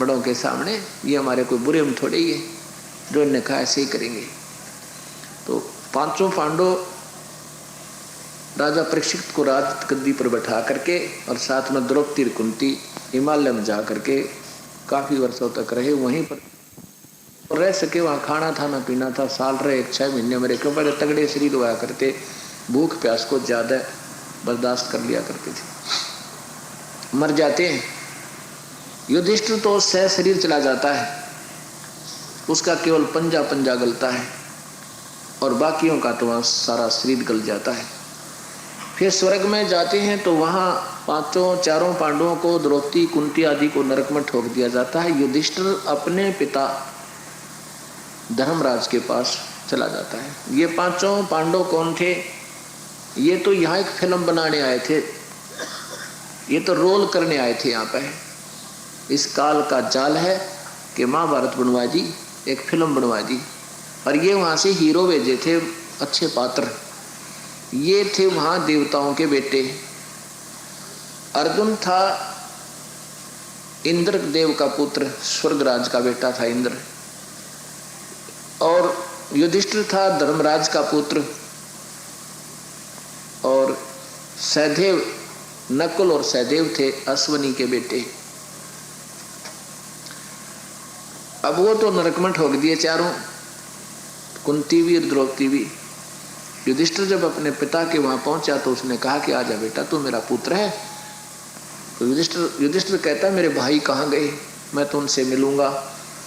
बड़ों के सामने, ये हमारे कोई बुरे में थोड़े ही है, जो इन्होंने कहा ऐसे ही करेंगे। तो पांचों पांडव राजा परीक्षित को राज गद्दी पर बैठा करके और साथ में द्रौपदी कुंती हिमालय में जा करके काफी वर्षों तक रहे, वहीं पर रह सके। वहाँ खाना था ना पीना था, साल रहे 6 महीने मेरे क्यों बड़े तगड़े शरीर हुआ करते, भूख प्यास को ज्यादा बर्दाश्त कर लिया करते थे, मर जाते हैं। युधिष्ठिर तो सह शरीर चला जाता है, उसका केवल पंजा पंजा गलता है और बाकियों का तो वहाँ सारा शरीर गल जाता है। फिर स्वर्ग में जाते हैं तो वहाँ चारों पांडवों को, द्रौपदी कुंती आदि को नरक में ठोक दिया जाता है। युधिष्ठिर अपने पिता धर्मराज के पास चला जाता है। ये पांचों पांडव कौन थे? ये तो यहाँ एक फिल्म बनाने आए थे, ये तो रोल करने आए थे यहाँ पे। इस काल का जाल है कि महाभारत बनवा दी, एक फिल्म बनवा दी, और ये वहाँ से हीरो भेजे थे, अच्छे पात्र। ये थे वहाँ देवताओं के बेटे। अर्जुन था इंद्र देव का पुत्र, स्वर्गराज का बेटा था इंद्र, और युधिष्ठिर था धर्मराज का पुत्र, और सहदेव, नकुल और सहदेव थे अश्वनी के बेटे। अब वो तो नरक में ठोक दिए चारों, कुंती भी और द्रौपदी भी। युधिष्ठिर जब अपने पिता के वहां पहुंचा तो उसने कहा कि आजा बेटा, तू मेरा पुत्र है। तो युधिष्ठिर कहता है मेरे भाई कहाँ गए, मैं तो उनसे मिलूंगा,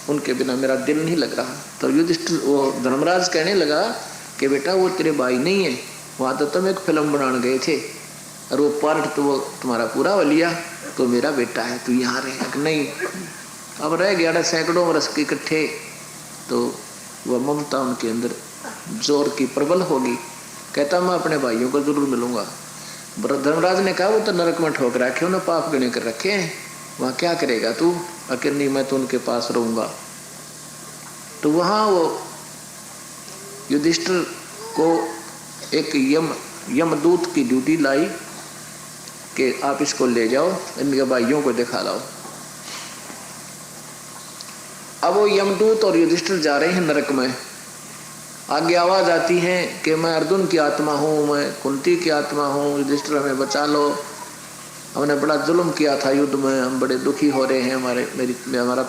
उनके बिना मेरा दिल नहीं लग रहा। तो युधिष्ठिर, वो धर्मराज कहने लगा कि बेटा वो तेरे भाई नहीं है, वहां तो तुम एक फिल्म बनाने गए थे और वो पार्ट तो वो तुम्हारा पूरा हो लिया, तो मेरा बेटा है, तू यहाँ रहे। नहीं, अब रह गया सैकड़ों वर्ष के इकट्ठे, तो वह ममता उनके अंदर जोर की प्रबल होगी। कहता मैं अपने भाइयों को जरूर मिलूंगा। धर्मराज ने कहा वो तो नरक में ठोक रखे, उन्हें पाप गणे कर रखे हैं, वहाँ क्या करेगा तू अकेले, मैं तो उनके पास रहूंगा। तो वहाँ वो युधिष्ठिर को एक यमदूत की ड्यूटी लाई कि आप इसको ले जाओ, इनके भाइयों को दिखा लाओ। अब वो यमदूत और युधिष्ठिर जा रहे हैं नरक में। आगे आवाज आती है कि मैं अर्जुन की आत्मा हूँ, मैं कुंती की आत्मा हूँ, युधिष्ठिर हमें बचा लो, हमने बड़ा जुल्म किया था युद्ध में, हम बड़े दुखी हो रहे हैं, हमारा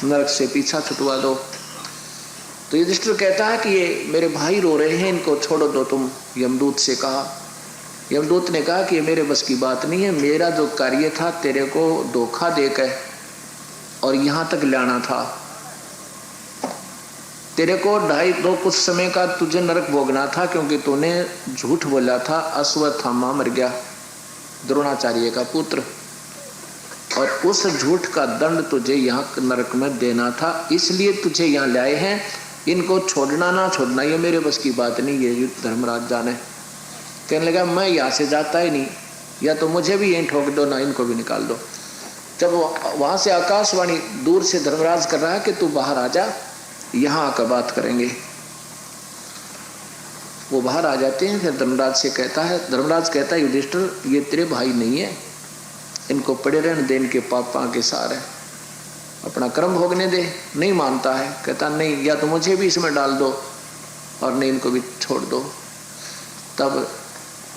नरक से पीछा छुटवा दो। तो युधिष्ठिर कहता है कि ये मेरे भाई रो रहे हैं, इनको छोड़ो दो तुम, यमदूत से कहा। यमदूत ने कहा कि ये मेरे बस की बात नहीं है, मेरा जो कार्य था तेरे को धोखा देकर और यहाँ तक लाना था, तेरे को 2.5 कुछ समय का तुझे नरक भोगना था, क्योंकि तूने झूठ बोला था, अश्वत्थामा मर गया, द्रोणाचार्य का पुत्र, और उस झूठ का दंड तुझे यहाँ नरक में देना था, इसलिए तुझे यहाँ लाए हैं। इनको छोड़ना ना छोड़ना ये मेरे बस की बात नहीं, ये धर्मराज जाने। कहने लगा मैं यहाँ से जाता ही नहीं, या तो मुझे भी यहीं ठोक दो, ना इनको भी निकाल दो। जब वहां से आकाशवाणी दूर से धर्मराज कर रहा है कि तू बाहर आ जा, यहाँ आकर बात करेंगे। वो बाहर आ जाते हैं। फिर धर्मराज कहता है युधिष्ठिर ये तेरे भाई नहीं है, इनको पड़े रहने दे, इनके पापा के सार है, अपना कर्म भोगने दे। नहीं मानता है, कहता नहीं, या तो मुझे भी इसमें डाल दो और नहीं इनको भी छोड़ दो। तब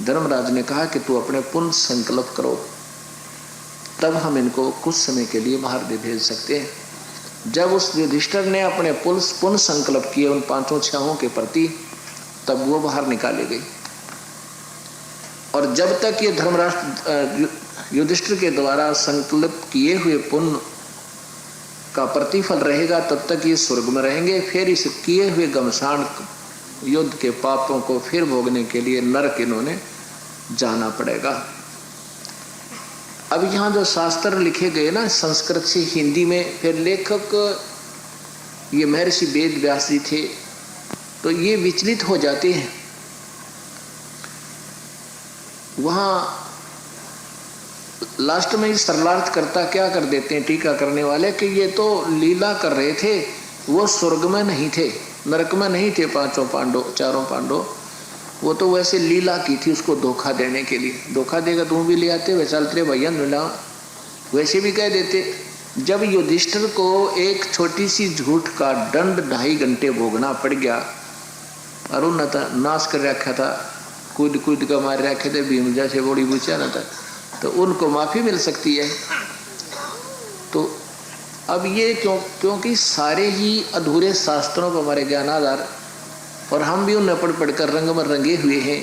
धर्मराज ने कहा कि तू अपने पुण्य संकल्प करो, तब हम इनको कुछ समय के लिए बाहर भी भेज सकते हैं। जब उस युधिष्ठिर ने अपने पुण्य संकल्प किए उन 5 छहों के प्रति, तब वो बाहर निकाले गए। और जब तक ये धर्मराष्ट्र युधिष्ठिर के द्वारा संकल्प किए हुए पुण्य का प्रतिफल रहेगा, तब तक ये स्वर्ग में रहेंगे। फिर इस किए हुए घमसान युद्ध के पापों को फिर भोगने के लिए नरक इन्होंने जाना पड़ेगा। अब यहाँ जो शास्त्र लिखे गए ना संस्कृत से हिंदी में, फिर लेखक ये महर्षि वेद व्यास जी थे, तो ये विचलित हो जाते हैं। वहाँ लास्ट में सरलार्थ करता क्या कर देते हैं टीका करने वाले कि ये तो लीला कर रहे थे, वो स्वर्ग में नहीं थे, नरक में नहीं थे। चारों पांडव वो तो वैसे लीला की थी उसको धोखा देने के लिए। धोखा देगा तुम भी ले आते, वैसा तेरे भैया मिला, वैसे भी कह देते जब युधिष्ठिर को एक छोटी सी झूठ का दंड 2.5 घंटे भोगना पड़ गया, अरुण न था नाश कर रखा था, कूद कूद का मार रखे थे, भीम जैसे बड़ी बूचा न था, तो उनको माफी मिल सकती है। तो अब ये क्योंकि सारे ही अधूरे शास्त्रों पर हमारे ज्ञान आधार, और हम भी उन्हें पढ़ पढ़कर रंग में रंगे हुए हैं।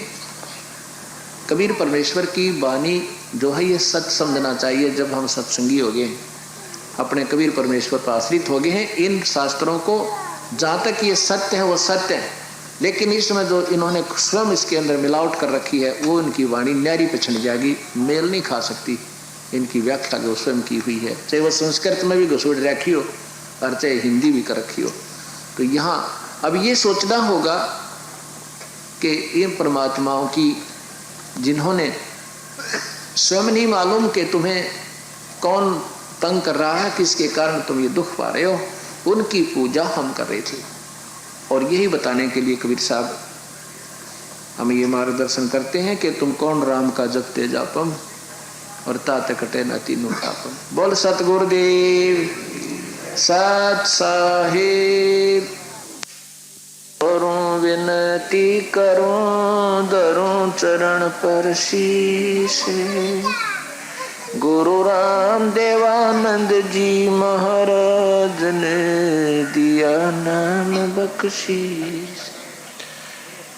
कबीर परमेश्वर की वाणी जो है ये सच समझना चाहिए। जब हम सत्संगी हो गए, अपने कबीर परमेश्वर पर आश्रित हो गए हैं, इन शास्त्रों को जहाँ तक ये सत्य है वो सत्य है, लेकिन इसमें जो इन्होंने स्वयं इसके अंदर मिलावट कर रखी है वो इनकी वाणी न्यारी पे छिड़ जाएगी, मेल नहीं खा सकती इनकी व्याख्या जो स्वयं की हुई है, चाहे वह संस्कृत में भी घुसोड़ रखी हो और चाहे हिंदी भी कर रखी हो। तो यहाँ अब ये सोचना होगा कि इन परमात्माओं की जिन्होंने स्वयं नहीं मालूम कि तुम्हें कौन तंग कर रहा है, किसके कारण तुम ये दुख पा रहे हो, उनकी पूजा हम कर रहे थे। और यही बताने के लिए कबीर साहब हमें ये मार्गदर्शन करते हैं कि तुम कौन राम का जपते जापम और तात कटे न तीनों तापम। बोल सतगुरुदेव सत साहिब। करूं विनती करूं धरूं चरण पर शीश, गुरु राम देवानंद जी महाराज ने दिया नाम बख्शीश।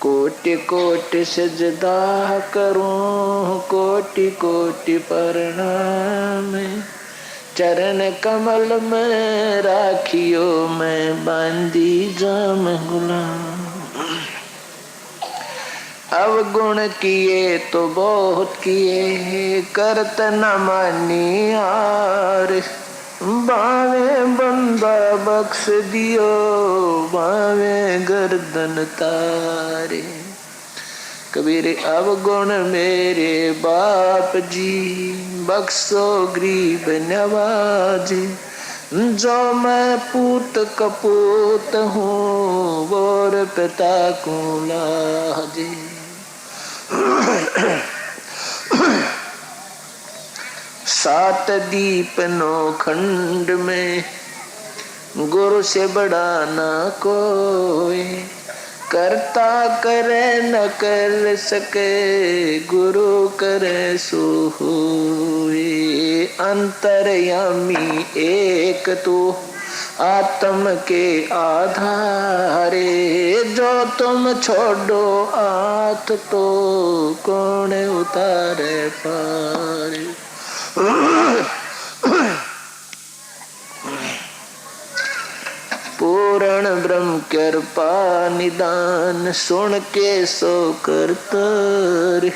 कोटि कोटि सजदा करूं कोटि कोटि प्रणाम, चरण कमल में राखियो मैं बांधी जाम गुलाम। अवगुण किए तो बहुत किए करत न मानी हार, बावे बंदा बख्श दियो बावे गर्दन तारे। कबीर अवगुण मेरे बाप जी बख्शो गरीब नवाजे, जो मैं पूत कपूत हूँ और पिता को लाजे। सात दीप नौ खंड में गुरु से बड़ा ना कोई, करता करे न कर सके गुरु करे सो होए। अंतर्यामी एक तू आत्म के आधारे, जो तुम छोड़ो आत तो कौन उतारे पारे। पूर्ण ब्रह्म कृपा निदान सुन के सो करतर,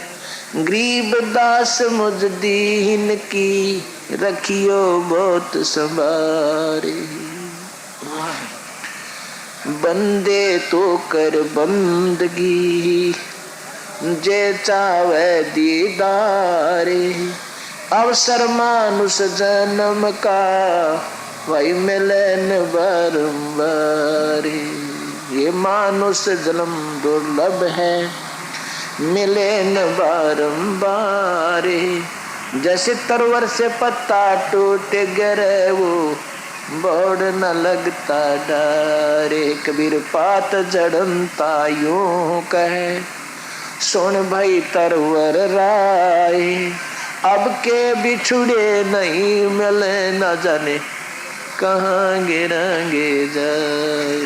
गरीब दास मुझ दीन की रखियो बहुत संभारे। बंदे तो कर बंदगी जे चावे दीदारे, अवसर मानुष जन्म का वही मिलन बारंबार। ये मानुष जन्म दुर्लभ है मिले न बारंबार। जैसे तरवर से पत्ता टूट गिरे वो बोड़ न लगता डारे। कबीर पात जड़नता यूं कहे सुन भाई तरवर राय, अब के बिछुड़े नहीं मिले न जाने कहाँ गिरेंगे जाए।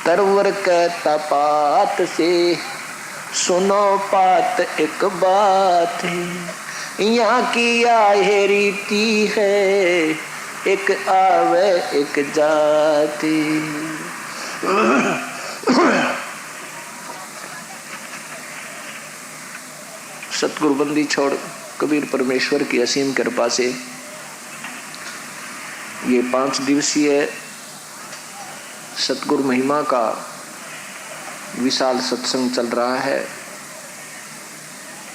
तरवर कहता पात से सुनो पात एक बात है, यहाँ की आहे रीति है एक आवे एक जाति। सतगुरु बंदी छोड़ कबीर परमेश्वर की असीम कृपा से ये 5 दिवसीय सतगुरु महिमा का विशाल सत्संग चल रहा है।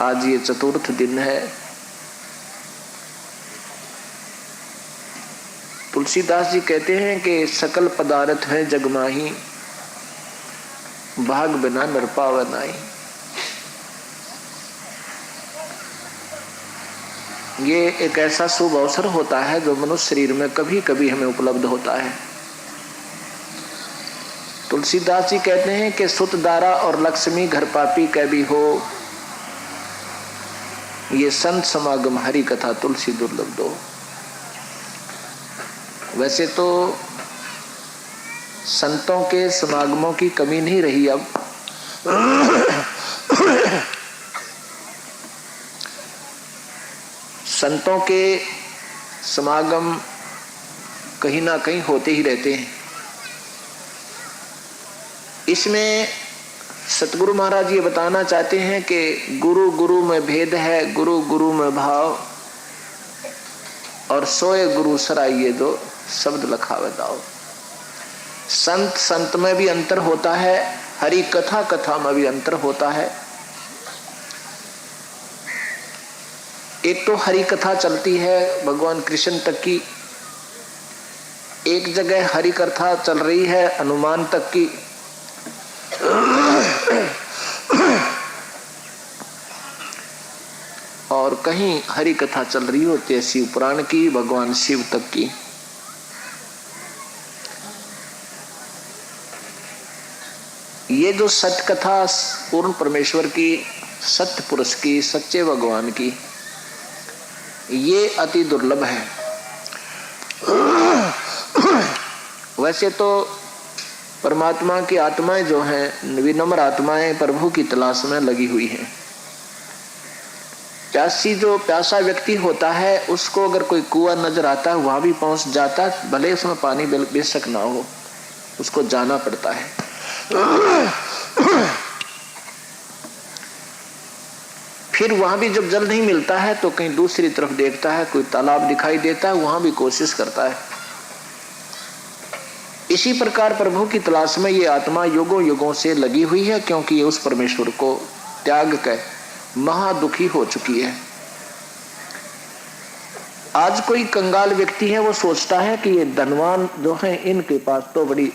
आज ये चतुर्थ दिन है। तुलसीदास जी कहते हैं कि सकल पदार्थ है जग माही, भाग बिना नर पावै नाहीं। ये एक ऐसा शुभ अवसर होता है जो मनुष्य शरीर में कभी कभी हमें उपलब्ध होता है। तुलसीदास जी कहते हैं कि सुत दारा और लक्ष्मी घर पापी कभी हो, ये संत समागम हरि कथा तुलसी दुर्लभ दो। वैसे तो संतों के समागमों की कमी नहीं रही अब। संतों के समागम कहीं ना कहीं होते ही रहते हैं। इसमें सतगुरु महाराज ये बताना चाहते हैं कि गुरु गुरु में भेद है, गुरु गुरु में भाव, और सोए गुरु सराइये दो, शब्द लखावे दाओ। संत संत में भी अंतर होता है, हरि कथा कथा में भी अंतर होता है। एक तो हरि कथा चलती है भगवान कृष्ण तक की, एक जगह हरि कथा चल रही है हनुमान तक की, और कहीं हरि कथा चल रही होती है शिव पुराण की, भगवान शिव तक की। ये जो सत्य कथा पूर्ण परमेश्वर की, सत्य पुरुष की, सच्चे भगवान की, ये अति दुर्लभ है। वैसे तो परमात्मा की आत्माएं जो हैं, विनम्र आत्माएं प्रभु की तलाश में लगी हुई हैं। प्यासा व्यक्ति होता है, उसको अगर कोई कुआं नजर आता है वहां भी पहुंच जाता है, भले उसमें पानी बेशक ना हो, उसको जाना पड़ता है। फिर वहां भी जब जल नहीं मिलता है तो कहीं दूसरी तरफ देखता है, कोई तालाब दिखाई देता है, वहां भी कोशिश करता है। इसी प्रकार प्रभु की तलाश में ये आत्मा युगों युगों से लगी हुई है, क्योंकि ये उस परमेश्वर को त्याग कर महादुखी हो चुकी है। आज कोई कंगाल व्यक्ति है, वो सोचता है कि ये धनवान जो हैं, इनके पास तो बड़ी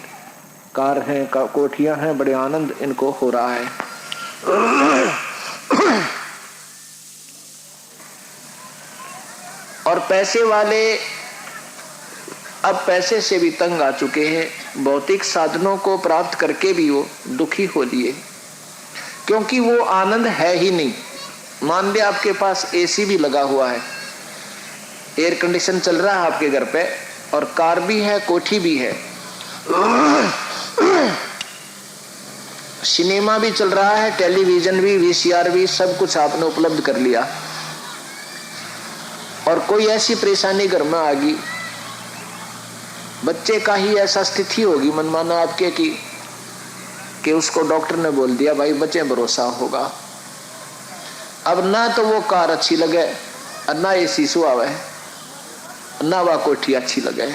कार हैं, कोठियां हैं, बड़े आनंद इनको हो रहा है। और पैसे वाले अब पैसे से भी तंग आ चुके हैं, भौतिक साधनों को प्राप्त करके भी वो दुखी हो लिए, क्योंकि वो आनंद है ही नहीं। मान लिया आपके पास एसी भी लगा हुआ है, एयर कंडीशन चल रहा है आपके घर पे, और कार भी है, कोठी भी है, सिनेमा भी चल रहा है, टेलीविजन भी, वीसीआर भी, सब कुछ आपने उपलब्ध कर लिया, और कोई ऐसी परेशानी घर में आ गई, बच्चे का ही ऐसा स्थिति होगी मनमाना आपके कि उसको डॉक्टर ने बोल दिया भाई बच्चे भरोसा होगा। अब ना तो वो कार अच्छी लगे, ना एसी सुहावे, ना वह कोठी अच्छी लगे।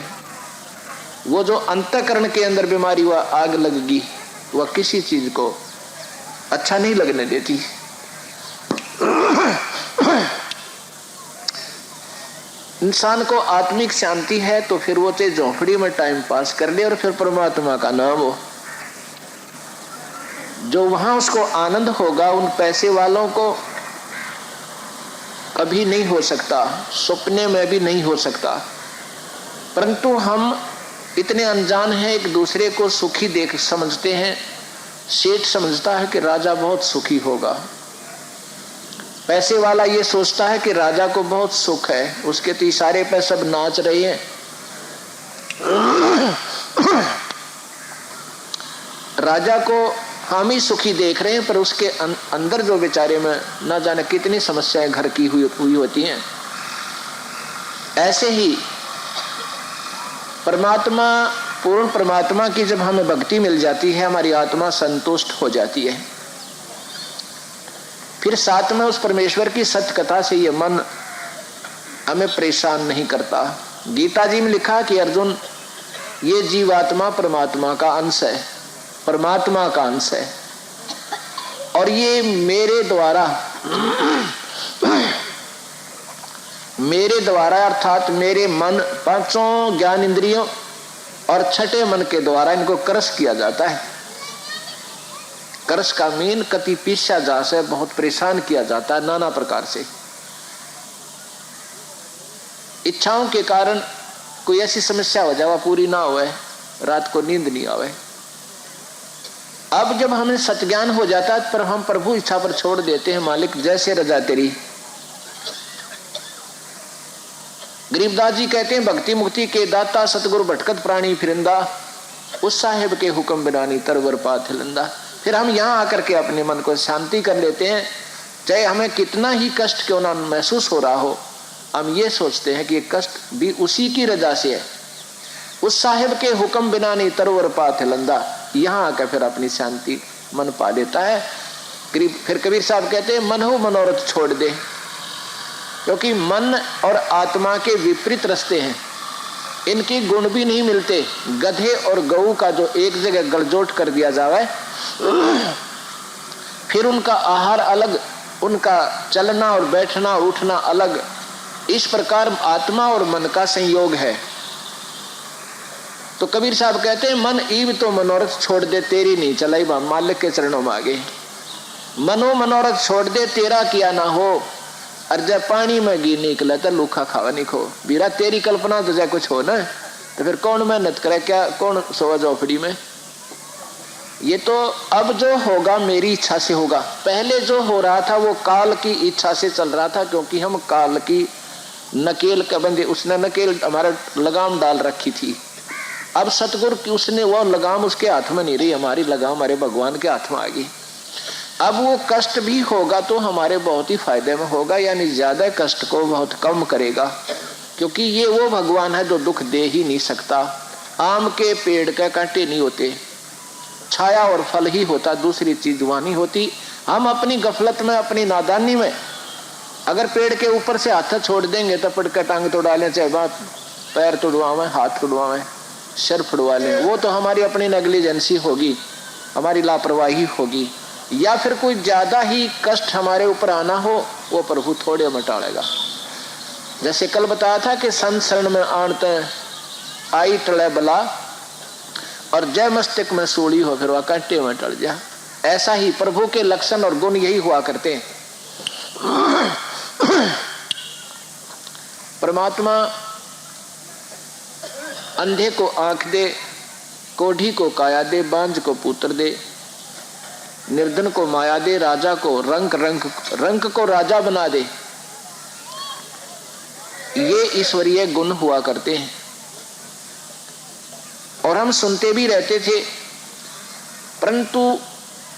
वो जो अंतःकरण के अंदर बीमारी वह आग लगेगी, वह किसी चीज को अच्छा नहीं लगने देती। इंसान को आत्मिक शांति है तो फिर वो चाहे झोंपड़ी में टाइम पास कर ले और फिर परमात्मा का नाम हो, जो वहां उसको आनंद होगा, उन पैसे वालों को कभी नहीं हो सकता, सपने में भी नहीं हो सकता। परंतु हम इतने अनजान हैं, एक दूसरे को सुखी देख समझते हैं। सेठ समझता है कि राजा बहुत सुखी होगा, पैसे वाला ये सोचता है कि राजा को बहुत सुख है, उसके तो इशारे पे सब नाच रहे हैं। राजा को हम ही सुखी देख रहे हैं, पर उसके अंदर जो बेचारे में ना जाने कितनी समस्याएं घर की हुई होती हैं। ऐसे ही परमात्मा, पूर्ण परमात्मा की जब हमें भक्ति मिल जाती है, हमारी आत्मा संतुष्ट हो जाती है। फिर साथ में उस परमेश्वर की सत्य कथा से ये मन हमें परेशान नहीं करता। गीता जी में लिखा कि अर्जुन, ये जीवात्मा परमात्मा का अंश है, परमात्मा का अंश है, और ये मेरे द्वारा अर्थात मेरे मन, पांचों ज्ञान इंद्रियों और छठे मन के द्वारा इनको क्रश किया जाता है। कर्ष का मीन कति पीछा जा से बहुत परेशान किया जाता है नाना प्रकार से। इच्छाओं के कारण कोई ऐसी समस्या हो जाए पूरी ना होए, रात को नींद नहीं आवे। अब जब हमें सत्ज्ञान हो जाता है पर हम प्रभु इच्छा पर छोड़ देते हैं, मालिक जैसे रजा तेरी। गरीबदास जी कहते हैं भक्ति मुक्ति के दाता सतगुरु भटकत प्राणी फिरंदा, उस साहेब के हुक्म बिनानी तरवर पाथ लंदा। फिर हम यहाँ आकर के अपने मन को शांति कर लेते हैं, चाहे हमें कितना ही कष्ट क्यों ना महसूस हो रहा हो, हम ये सोचते हैं कि ये कष्ट भी उसी की रजा से है। उस साहेब के हुक्म बिना नहीं तरवर पाथ लंदा, यहाँ आकर फिर अपनी शांति मन पा लेता है। फिर कबीर साहब कहते हैं मन हो मनोरथ छोड़ दे, क्योंकि मन और आत्मा के विपरीत रास्ते हैं, इनके गुण भी नहीं मिलते। गधे और गऊ का जो एक जगह गलजोट कर दिया जाए, फिर उनका आहार अलग, उनका चलना और बैठना और उठना अलग, इस प्रकार आत्मा और मन का संयोग है। तो कबीर साहब कहते हैं मन ईव तो मनोरथ छोड़ दे, तेरी नहीं चलाई बा मालिक के चरणों में आगे। मनो मनोरथ छोड़ दे, तेरा किया ना हो, और जब पानी में गिर निकला तो लूखा खावा नहीं खो। बीरा तेरी कल्पना तो जाए कुछ हो ना, तो फिर कौन मेहनत करे, क्या कौन सोवा झोपड़ी में। ये तो अब जो होगा मेरी इच्छा से होगा, पहले जो हो रहा था वो काल की इच्छा से चल रहा था, क्योंकि हम काल की नकेल का बंदे, उसने नकेल हमारा लगाम डाल रखी थी। अब सतगुरु की उसने वो लगाम उसके हाथ में नहीं रही, हमारी लगाम हमारे भगवान के हाथ में आ गई। अब वो कष्ट भी होगा तो हमारे बहुत ही फायदे में होगा, यानी ज्यादा कष्ट को बहुत कम करेगा, क्योंकि ये वो भगवान है जो दुख दे ही नहीं सकता। आम के पेड़ के कांटे नहीं होते, छाया और फल ही होता, दूसरी चीज वहां नहीं होती। हम अपनी गफलत में, अपनी नादानी में अगर पेड़ के ऊपर से हाथ छोड़ देंगे तो पड़ के टांग तोड़ा लें, चाहे बात पैर तोड़वावे, हाथ तोड़वावे, सर फुड़वा लें, वो तो हमारी अपनी नेग्लिजेंसी होगी, हमारी लापरवाही होगी। या फिर कोई ज्यादा ही कष्ट हमारे ऊपर आना हो, वो प्रभु थोड़े में टालेगा। जैसे कल बताया था कि संत शरण में आनते आई टले बला, और जय मस्तक में सूली हो फिर वह कांटे में टल जा। ऐसा ही प्रभु के लक्षण और गुण यही हुआ करते हैं। परमात्मा अंधे को आंख दे, कोढ़ी को काया दे, बांझ को पुत्र दे, निर्धन को माया दे, राजा को रंक को राजा बना दे। ये ईश्वरीय गुण हुआ करते हैं और हम सुनते भी रहते थे, परंतु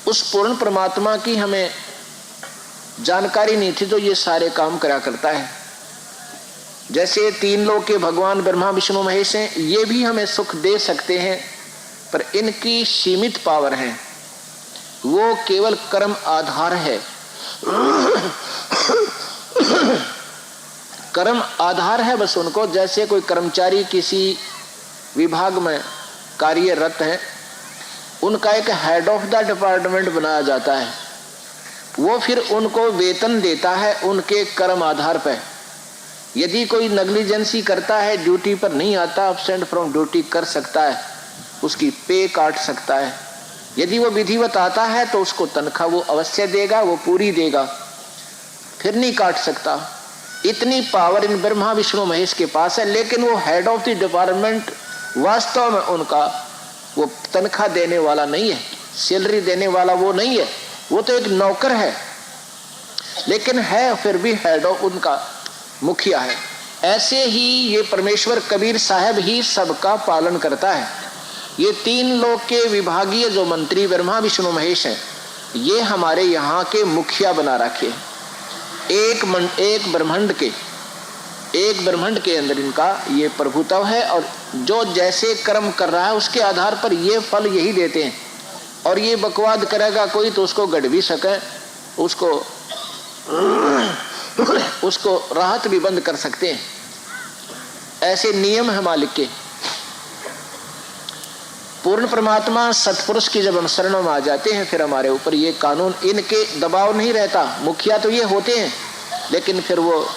उस पूर्ण परमात्मा की हमें जानकारी नहीं थी जो ये सारे काम करा करता है। जैसे तीन लोक के भगवान ब्रह्मा विष्णु महेश हैं, ये भी हमें सुख दे सकते हैं, पर इनकी सीमित पावर है, वो केवल कर्म आधार है। कर्म आधार है बस उनको। जैसे कोई कर्मचारी किसी विभाग में कार्यरत है, उनका एक हेड ऑफ द डिपार्टमेंट बनाया जाता है, वो फिर उनको वेतन देता है उनके कर्म आधार पर। यदि कोई नेग्लिजेंसी करता है, ड्यूटी पर नहीं आता, एब्सेंट फ्रॉम ड्यूटी कर सकता है, उसकी पे काट सकता है। यदि वो विधिवत आता है तो उसको तनख्वाह वो अवश्य देगा, वो पूरी देगा, फिर नहीं काट सकता। इतनी पावर इन ब्रह्मा विष्णु महेश के पास है, लेकिन वो हेड ऑफ द डिपार्टमेंट वास्तव में उनका वो तनख्वाह देने वाला नहीं है, सैलरी देने वाला वो नहीं है, वो तो एक नौकर है, लेकिन है फिर भी हेड ऑफ उनका मुखिया है। ऐसे ही ये परमेश्वर कबीर साहब ही सबका पालन करता है। ये तीन लोक के विभागीय जो मंत्री ब्रह्मा विष्णु महेश हैं, ये हमारे यहाँ के मुखिया बना रखे। एक ब्रह्मांड के अंदर इनका ये प्रभुत्व है, और जो जैसे कर्म कर रहा है उसके आधार पर ये फल यही देते हैं। और ये बकवाद करेगा कोई तो उसको गढ़ भी सके, उसको राहत भी बंद कर सकते हैं। ऐसे नियम है मालिक के। पूर्ण परमात्मा सतपुरुष की जब हम शरणों में आ जाते हैं, फिर हमारे ऊपर ये कानून, इनके दबाव नहीं रहता। मुखिया तो ये होते हैं, लेकिन फिर वो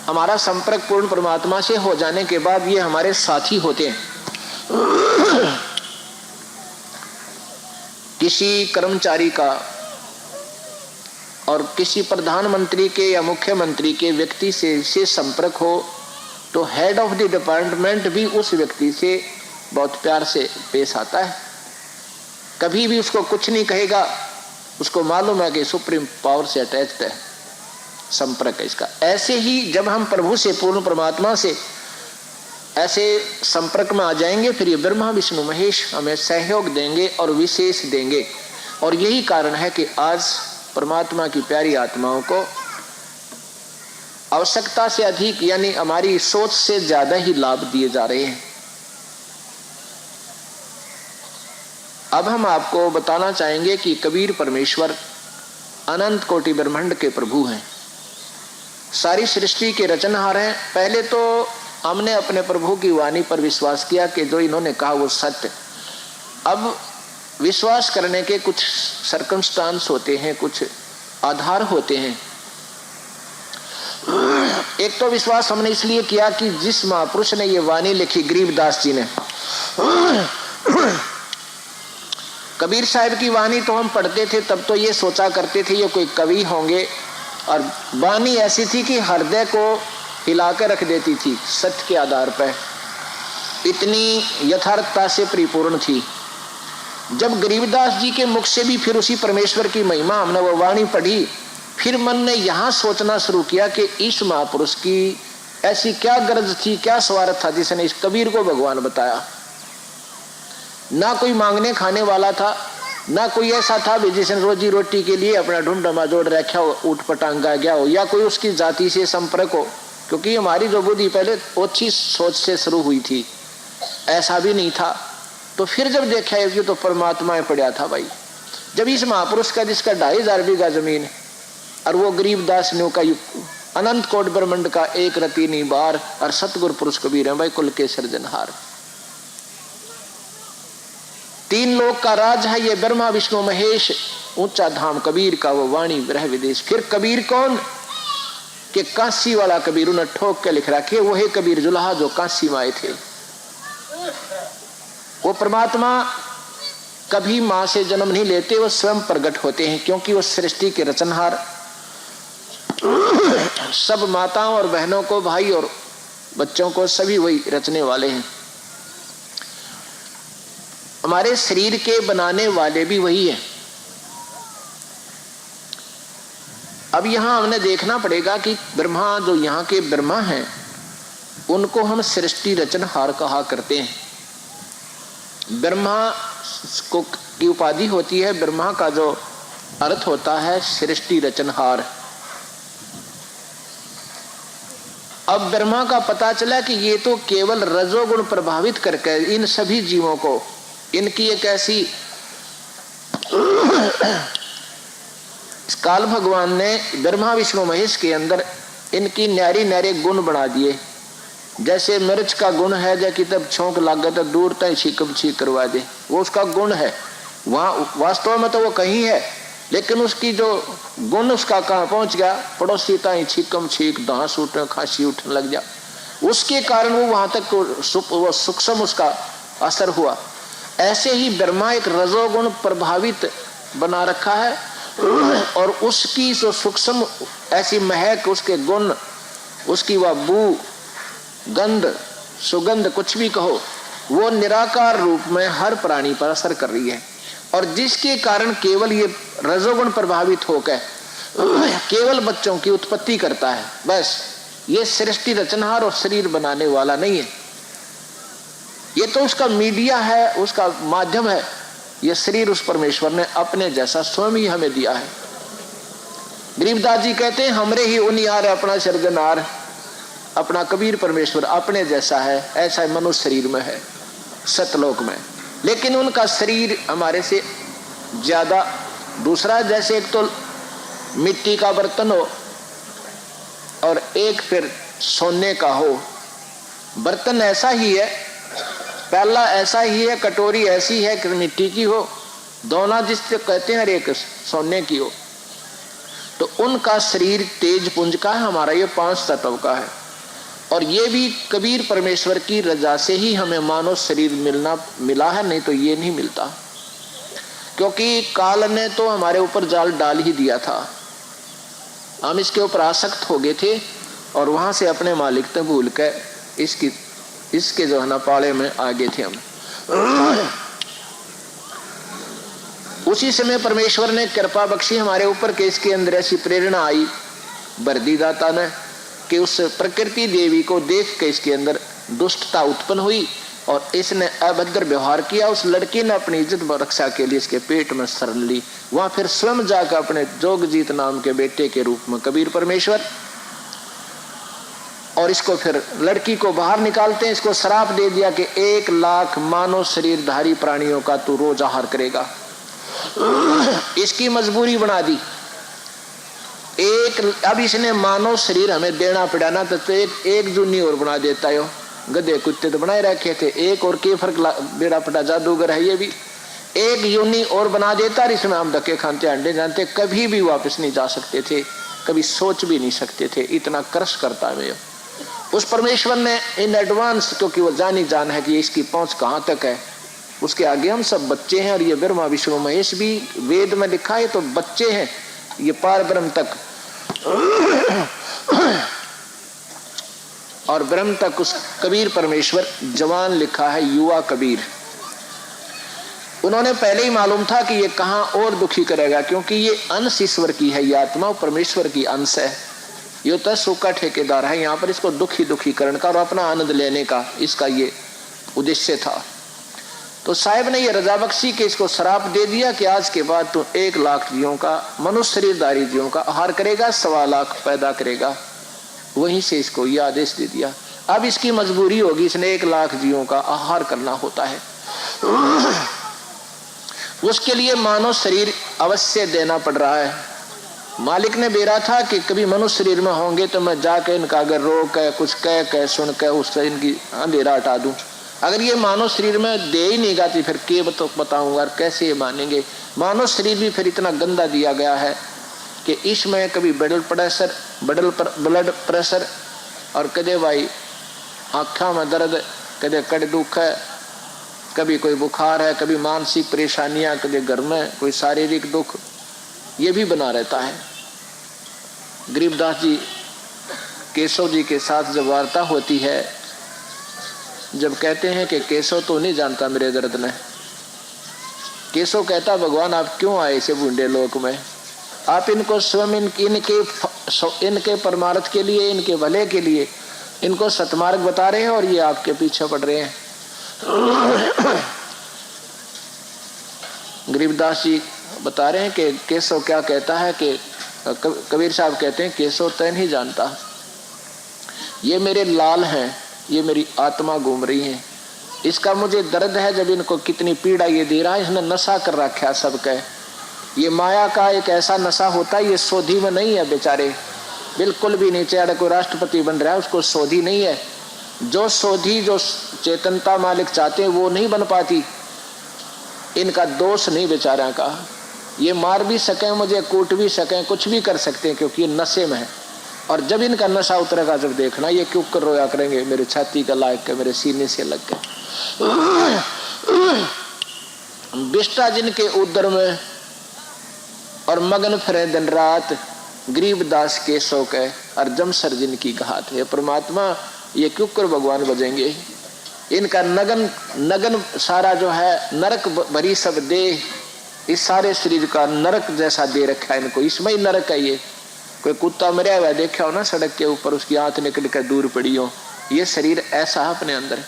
हमारा संपर्क पूर्ण परमात्मा से हो जाने के बाद ये हमारे साथी होते हैं। किसी कर्मचारी का और किसी प्रधानमंत्री के या मुख्यमंत्री के व्यक्ति से संपर्क हो तो हेड ऑफ द डिपार्टमेंट भी उस व्यक्ति से बहुत प्यार से पेश आता है, कभी भी उसको कुछ नहीं कहेगा, उसको मालूम है कि सुप्रीम पावर से अटैच्ड है, संपर्क है इसका। ऐसे ही जब हम प्रभु से, पूर्ण परमात्मा से ऐसे संपर्क में आ जाएंगे, फिर ये ब्रह्मा विष्णु महेश हमें सहयोग देंगे और विशेष देंगे। और यही कारण है कि आज परमात्मा की प्यारी आत्माओं को आवश्यकता से अधिक, यानी हमारी सोच से ज्यादा ही लाभ दिए जा रहे हैं। अब हम आपको बताना चाहेंगे कि कबीर परमेश्वर अनंत कोटि ब्रह्मांड के प्रभु हैं, सारी सृष्टि के रचनहार हैं। पहले तो हमने अपने प्रभु की वाणी पर विश्वास किया कि जो इन्होंने कहा वो सत्य। अब विश्वास करने के कुछ सर्कमस्टांस होते हैं, कुछ आधार होते हैं। एक तो विश्वास हमने इसलिए किया कि जिस महापुरुष ने ये वाणी लिखी, गरीबदास जी ने, कबीर साहब की वाणी तो हम पढ़ते थे तब तो ये सोचा करते थे ये कोई कवि होंगे, और वाणी ऐसी थी कि हृदय को हिलाकर रख देती थी, सत्य के आधार पर इतनी यथार्थता से परिपूर्ण थी। जब गरीबदास जी के मुख से भी फिर उसी परमेश्वर की महिमा हमने वो वाणी पढ़ी, फिर मन ने यहाँ सोचना शुरू किया कि इस महापुरुष की ऐसी क्या गरज थी, क्या स्वार्थ था जिसने इस कबीर को भगवान बताया। ना कोई मांगने खाने वाला था, ना कोई ऐसा था भी जिसने रोजी रोटी के लिए अपना ढूंढमा जोड़ रखा हो, ऊट पटांगा गया हो, या कोई उसकी जाति से संपर्क हो, क्योंकि हमारी जो बुद्धि पहले ओछी सोच से शुरू हुई थी, ऐसा भी नहीं था। तो फिर जब देखा है तो परमात्मा में पड़ा था भाई। जब इस महापुरुष का, जिसका 2500 बीघा जमीन है, और वो गरीबदास ने का अनंत कोट ब्रह्मांड का एक रति निबार, और सतगुरु पुरुष कबीर है भाई, कुल के सृजनहार। 3 लोक का राज है ये ब्रह्मा विष्णु महेश, ऊंचा धाम कबीर का वो वाणी ब्रह विदेश। फिर कबीर कौन कि काशी वाला कबीर, उन्हें ठोक के लिख रखे वो है कबीर जुलाहा जो काशी में आए थे। वो परमात्मा कभी मां से जन्म नहीं लेते, वो स्वयं प्रकट होते हैं, क्योंकि वो सृष्टि के रचनहार सब माताओं और बहनों को, भाई और बच्चों को सभी वही रचने वाले हैं। हमारे शरीर के बनाने वाले भी वही है। अब यहां हमने देखना पड़ेगा कि ब्रह्मा, जो यहाँ के ब्रह्मा हैं, उनको हम सृष्टि रचनहार कहा करते हैं। ब्रह्मा को की उपाधि होती है, ब्रह्मा का जो अर्थ होता है सृष्टि रचनहार। अब ब्रह्मा का पता चला कि ये तो केवल रजोगुण प्रभावित करके इन सभी जीवों को, इनकी एक ऐसी काल भगवान ने ब्रह्मा विष्णु महेश के अंदर इनकी न्यारी न्यारे गुण बना दिए। जैसे मिर्च का गुण है, जैसे तब छोंक लागे तो दूर तक छीकम छीक करवा दे, वो उसका गुण है। वहां वास्तव में तो वो कहीं है, लेकिन उसकी जो गुण उसका कहाँ पहुंच गया, पड़ोसी ताई छीकम छीक, दांस उठने खांसी उठने लग जा, उसके कारण वो वहां तक वो सूक्ष्म उसका असर हुआ। ऐसे ही ब्रह्मा एक रजोगुण प्रभावित बना रखा है, और उसकी जो सूक्ष्म ऐसी महक, उसके गुण, उसकी वह बू, गंध, सुगंध, कुछ भी कहो, वो निराकार रूप में हर प्राणी पर असर कर रही है। और जिसके कारण केवल ये रजोगुण प्रभावित होकर केवल बच्चों की उत्पत्ति करता है, बस। ये सृष्टि रचनहार और शरीर बनाने वाला नहीं है, ये तो उसका मीडिया है, उसका माध्यम है। ये शरीर उस परमेश्वर ने अपने जैसा स्वयं ही हमें दिया है। गरीबदास जी कहते हैं हमरे ही उनियार अपना सृजनहार, अपना कबीर परमेश्वर अपने जैसा है, ऐसा मनुष्य शरीर में है सतलोक में, लेकिन उनका शरीर हमारे से ज्यादा दूसरा। जैसे एक तो मिट्टी का बर्तन हो और एक फिर सोने का हो, बर्तन ऐसा ही है, प्याला ऐसा ही है, कटोरी ऐसी है कि मिट्टी की हो, दोनों जिससे कहते हैं, एक सोने की हो। तो उनका शरीर तेज पुंज का है, हमारा ये 5 तत्व का है। और ये भी कबीर परमेश्वर की रजा से ही हमें मानव शरीर मिला है, नहीं तो ये नहीं मिलता। क्योंकि काल ने तो हमारे ऊपर जाल डाल ही दिया था। हम इसके ऊपर आसक्त हो गए थे और वहां से अपने मालिक तक भूल कर इसके जो है ना पाले में आ गए थे हम। उसी समय परमेश्वर ने कृपा बख्शी हमारे ऊपर कि इसके अंदर ऐसी प्रेरणा आई बरदी दाता ने कि उस प्रकृति देवी को देख के इसके अंदर दुष्टता उत्पन्न हुई और इसने अभद्र व्यवहार किया। उस लड़की ने अपनी इज्जत रक्षा के लिए इसके पेट में शरण ली। वहां फिर स्वयं जाकर अपने जोगजीत नाम के बेटे के रूप में कबीर परमेश्वर और इसको फिर लड़की को बाहर निकालते हैं। इसको श्राप दे दिया कि 1 लाख मानव शरीरधारी प्राणियों का तू रोज आहार करेगा। इसकी मजबूरी बना दी। अब इसने मानव शरीर हमें देना पड़ा ना तो एक जूनी और बना देता है। गधे कुत्ते तो बनाए रखे थे, एक और के फर्क बेड़ा पटा जादूगर है ये भी, एक यूनी और बना देता। इसमें हम धक्के खाते अंडे जानते, कभी भी वापस नहीं जा सकते थे, कभी सोच भी नहीं सकते थे। इतना क्रश करता है उस परमेश्वर ने इन एडवांस, क्योंकि वो जानी जान है कि इसकी पहुंच कहाँ तक है। उसके आगे हम सब बच्चे हैं और ये ब्रह्मा विष्णु महेश भी वेद में लिखा है तो बच्चे हैं ये पार ब्रह्म तक और ब्रह्म तक उस कबीर परमेश्वर जवान लिखा है युवा कबीर। उन्होंने पहले ही मालूम था कि ये कहां और दुखी करेगा, क्योंकि ये अंश ईश्वर की है, ये आत्मा परमेश्वर की अंश है। ये तो सूखा ठेकेदार है, यहाँ पर इसको दुखी करने का और अपना आनंद लेने का इसका ये उद्देश्य था। तो साहिब ने ये रजा बख्शी के इसको श्राप दे दिया कि आज के बाद तू 1 लाख जीवों का, मनुष्य शरीरधारी जीवों का आहार करेगा, 1.25 लाख पैदा करेगा। वहीं से इसको ये आदेश दे दिया। अब इसकी मजबूरी होगी, इसने 1 लाख जीवों का आहार करना होता है। उसके लिए मानव शरीर अवश्य देना पड़ रहा है। मालिक ने बेरा था कि कभी मनुष्य शरीर में होंगे तो मैं जाकर इनका अगर रो कह कुछ कह सुन कह उससे इनकी अंधेरा हटा दूं। अगर ये मानव शरीर में दे ही नहीं गाती फिर के बताऊंगा और कैसे ये मानेंगे। मानव शरीर भी फिर इतना गंदा दिया गया है कि इसमें कभी ब्लड प्रेशर और कदे भाई आँखों में दर्द, कदे कड़ दुख है, कभी कोई बुखार है, कभी मानसिक परेशानियां, कभी घर में कोई शारीरिक दुख, ये भी बना रहता है। गरीबदास जी केशव जी के साथ जब वार्ता होती है, जब कहते हैं कि केशव तो नहीं जानता मेरे दर्द में, केशव कहता भगवान आप क्यों आए इसे बूढ़े लोक में, आप इनको स्वयं इनके परमार्थ के लिए, इनके भले के लिए इनको सतमार्ग बता रहे हैं और ये आपके पीछे पड़ रहे हैं। गरीबदास जी बता रहे हैं कि केशव क्या कहता है कि कबीर साहब कहते हैं केशव तय नहीं जानता, ये मेरे लाल हैं, ये मेरी आत्मा घूम रही है, इसका मुझे दर्द है जब इनको कितनी पीड़ा ये दे रहा है, इसने नशा कर रखा है सबका। ये माया का एक ऐसा नशा होता है, ये सोधी में नहीं है बेचारे, बिल्कुल भी नहीं। चाहे कोई राष्ट्रपति बन रहा है उसको सोधी नहीं है। जो सोधी जो चेतनता मालिक चाहते हैं वो नहीं बन पाती। इनका दोष नहीं बेचारा का, ये मार भी सकें मुझे, कूट भी सकें, कुछ भी कर सकते हैं क्योंकि ये नशे में है। और जब इनका नशा उतरेगा जब देखना ये क्यों कर रोया करेंगे, मेरे छाती का लायक के मेरे सीने से लग गए। बिष्टा जिनके उदर में और मगन फिरे दिन रात, गरीबदास केशव के और जमसर जिनकी घात है। परमात्मा ये क्यों कर भगवान बजेंगे, इनका नगन सारा जो है नरक भरी सब देह, इस सारे शरीर का नरक जैसा दे रखा है इनको, इसमें ही नरक है। ये कोई कुत्ता मरा हुआ देखा हो ना सड़क के ऊपर, उसकी आंत निकल कर दूर पड़ी हो, ये शरीर ऐसा है अपने अंदर।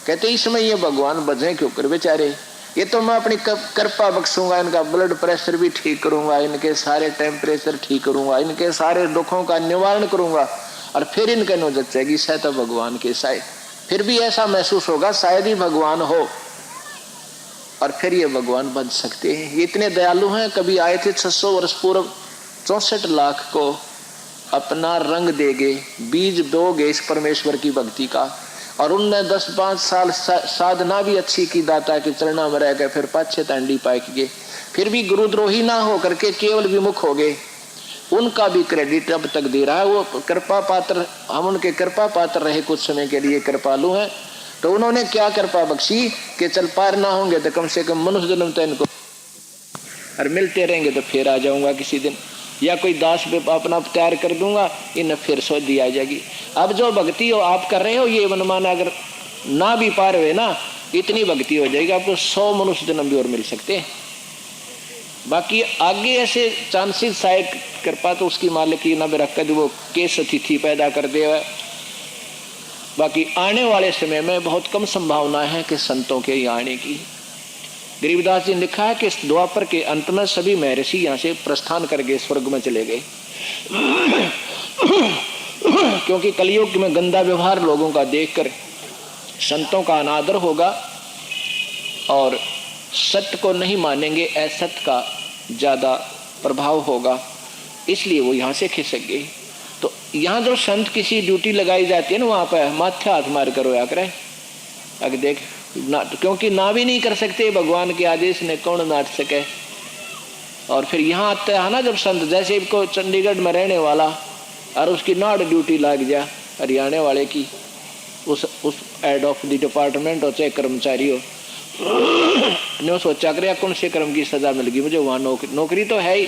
कहते इसमें ये भगवान बजे क्यों कर बेचारे, ये तो मैं अपनी कृपा बख्शूंगा, इनका ब्लड प्रेशर भी ठीक करूंगा, इनके सारे टेम्परेचर ठीक करूंगा, इनके सारे दुखों का निवारण करूंगा और फिर इनके नो जचेगी शायद तो भगवान के शायद, फिर भी ऐसा महसूस होगा शायद ही भगवान हो और फिर ये भगवान बन सकते हैं। ये इतने दयालु हैं। कभी आए थे 600 वर्ष पूर्व, 64 लाख को अपना रंग देगे, बीज दोगे इस परमेश्वर की भक्ति का, और उनने 10-5 साल साधना भी अच्छी की, दाता के चरणों में रह गए, फिर पाछे तांडी पाक गए, फिर भी गुरुद्रोही ना हो करके केवल विमुख हो गए। उनका भी क्रेडिट अब तक दे रहा है वो कृपा पात्र, हम उनके कृपा पात्र रहे कुछ समय के लिए, कृपालु हैं। तो उन्होंने क्या कृपा बख्शी कि चल पार ना होंगे तो कम से कम मनुष्य जन्म तो इनको, और मिलते रहेंगे तो फिर आ जाऊंगा किसी दिन। या कोई दास अपना तैयार कर दूंगा, इन्हें फिर सोच दिया जाएगी। अब जो भक्ति हो आप कर रहे हो, ये मनमाना अगर ना भी पार हुए ना, इतनी भक्ति हो जाएगी आपको 100 मनुष्य जन्म भी और मिल सकते हैं। बाकी आगे ऐसे चांसेस शायद कृपा तो उसकी मालिक की ना रख कर वो केस तिथि पैदा कर दे। बाकी आने वाले समय में बहुत कम संभावना है कि संतों के यहाँ आने की। गरीबदास जी ने लिखा है कि द्वापर के अंत में सभी महर्षि यहाँ से प्रस्थान करके स्वर्ग में चले गए, क्योंकि कलयुग में गंदा व्यवहार लोगों का देखकर संतों का अनादर होगा और सत्य को नहीं मानेंगे, असत्य का ज्यादा प्रभाव होगा, इसलिए वो यहाँ से खिसक गए। तो यहाँ जो संत किसी ड्यूटी लगाई जाती है ना, वहां पर माथे हाथ मार कर रोया करे, अगर देख ना, क्योंकि ना भी नहीं कर सकते भगवान के आदेश ने कौन नाट सके। और फिर यहाँ आता है ना जब संत, जैसे को चंडीगढ़ में रहने वाला और उसकी नाट ड्यूटी लग जा हरियाणा वाले की, उस हेड ऑफ द डिपार्टमेंट हो चाहे कर्मचारी हो, ने सोचा करे कौन से कर्म की सजा मिल गई मुझे, वहां नौकरी तो है ही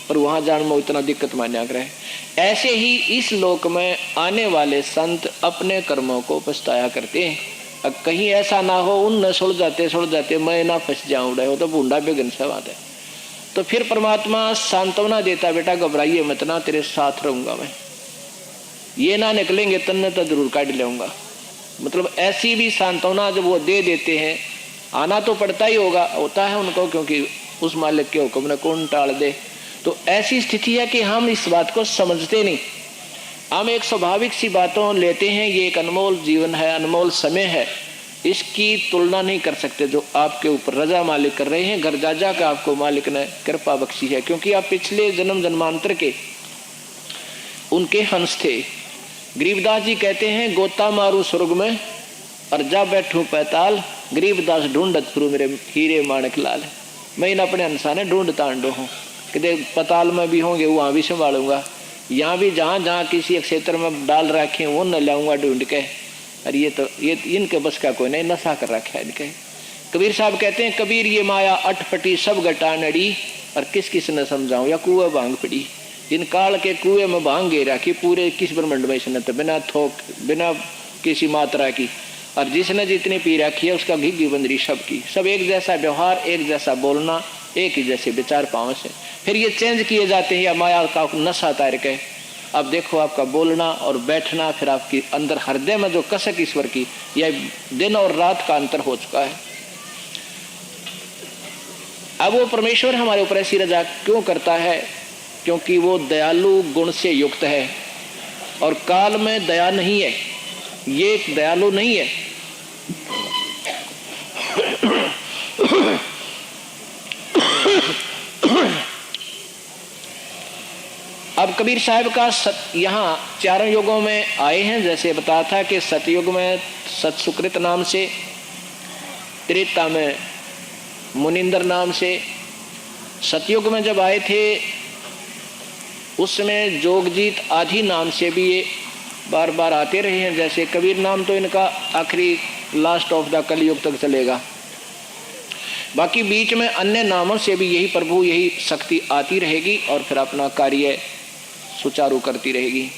पर वहां जाने में इतना दिक्कत मान्या करे। ऐसे ही इस लोक में आने वाले संत अपने कर्मों को पछताया करते हैं। अब कहीं ऐसा ना हो उन सुल जाते मैं ना फंस जाऊं, वो तो बूंदा बेगन से बात है। तो फिर परमात्मा सांत्वना देता, बेटा घबराइए मत ना, तेरे साथ रहूंगा मैं, ये ना निकलेंगे तन्ने तो जरूर काट लेऊंगा। मतलब ऐसी भी सांत्वना जब वो दे देते हैं, आना तो पड़ता ही होता है उनको, क्योंकि उस मालिक के हुक्म ने कौन टाल दे। तो ऐसी स्थिति है कि हम इस बात को समझते नहीं, हम एक स्वाभाविक सी बातों लेते हैं। ये एक अनमोल जीवन है, अनमोल समय है, इसकी तुलना नहीं कर सकते जो आपके ऊपर रजा मालिक कर रहे हैं। घर जा का आपको मालिक ने कृपा बख्शी है, क्योंकि आप पिछले जन्म जन्मांतर के उनके हंस थे। गरीबदास जी कहते हैं, गोता मारू स्वर्ग में और जा बैठू पैताल, गरीबदास ढूंढत फिरू मेरे हीरे माणक लाल। मैं इन अपने अंसाने ढूंढता अंडो हूँ, कि पताल में भी होंगे वहां भी संभालूंगा, यहाँ भी जहाँ जहाँ किसी क्षेत्र में डाल रखे वो न लाऊंगा ढूंढ के। अरे ये इनके बस का कोई नहीं, नशा कर रखा है इनके। कबीर साहब कहते हैं, कबीर ये माया अटपटी सब घटा नड़ी, और किस किस ने समझाऊं या कुएं भांग पड़ी। इन काल के कुएं में भांग गे रखी पूरे किस ब्रह्मंड में इसने, तो बिना थोक बिना किसी मात्रा की, और जिसने जितनी पी रखी है उसका घिघी बंदरी सबकी, सब एक जैसा व्यवहार, एक जैसा बोलना, एक ही जैसे विचार पाँव से। फिर ये चेंज किए जाते हैं या माया का नशा तैर के। अब देखो आपका बोलना और बैठना, फिर आपकी अंदर हृदय में जो कसक ईश्वर की, यह दिन और रात का अंतर हो चुका है। अब वो परमेश्वर हमारे ऊपर ऐसी रजा क्यों करता है? क्योंकि वो दयालु गुण से युक्त है, और काल में दया नहीं है, ये दयालु नहीं है। अब कबीर साहब का यहाँ चारों युगों में आए हैं, जैसे बताया था कि सतयुग में सतसुकृत नाम से, त्रेता में मुनिंदर नाम से, सतयुग में जब आए थे उस समय जोगजीत आदि नाम से भी ये बार बार आते रहे हैं। जैसे कबीर नाम तो इनका आखिरी लास्ट ऑफ द कलयुग तक चलेगा, बाकी बीच में अन्य नामों से भी यही प्रभु यही शक्ति आती रहेगी और फिर अपना कार्य सुचारू करती रहेगी।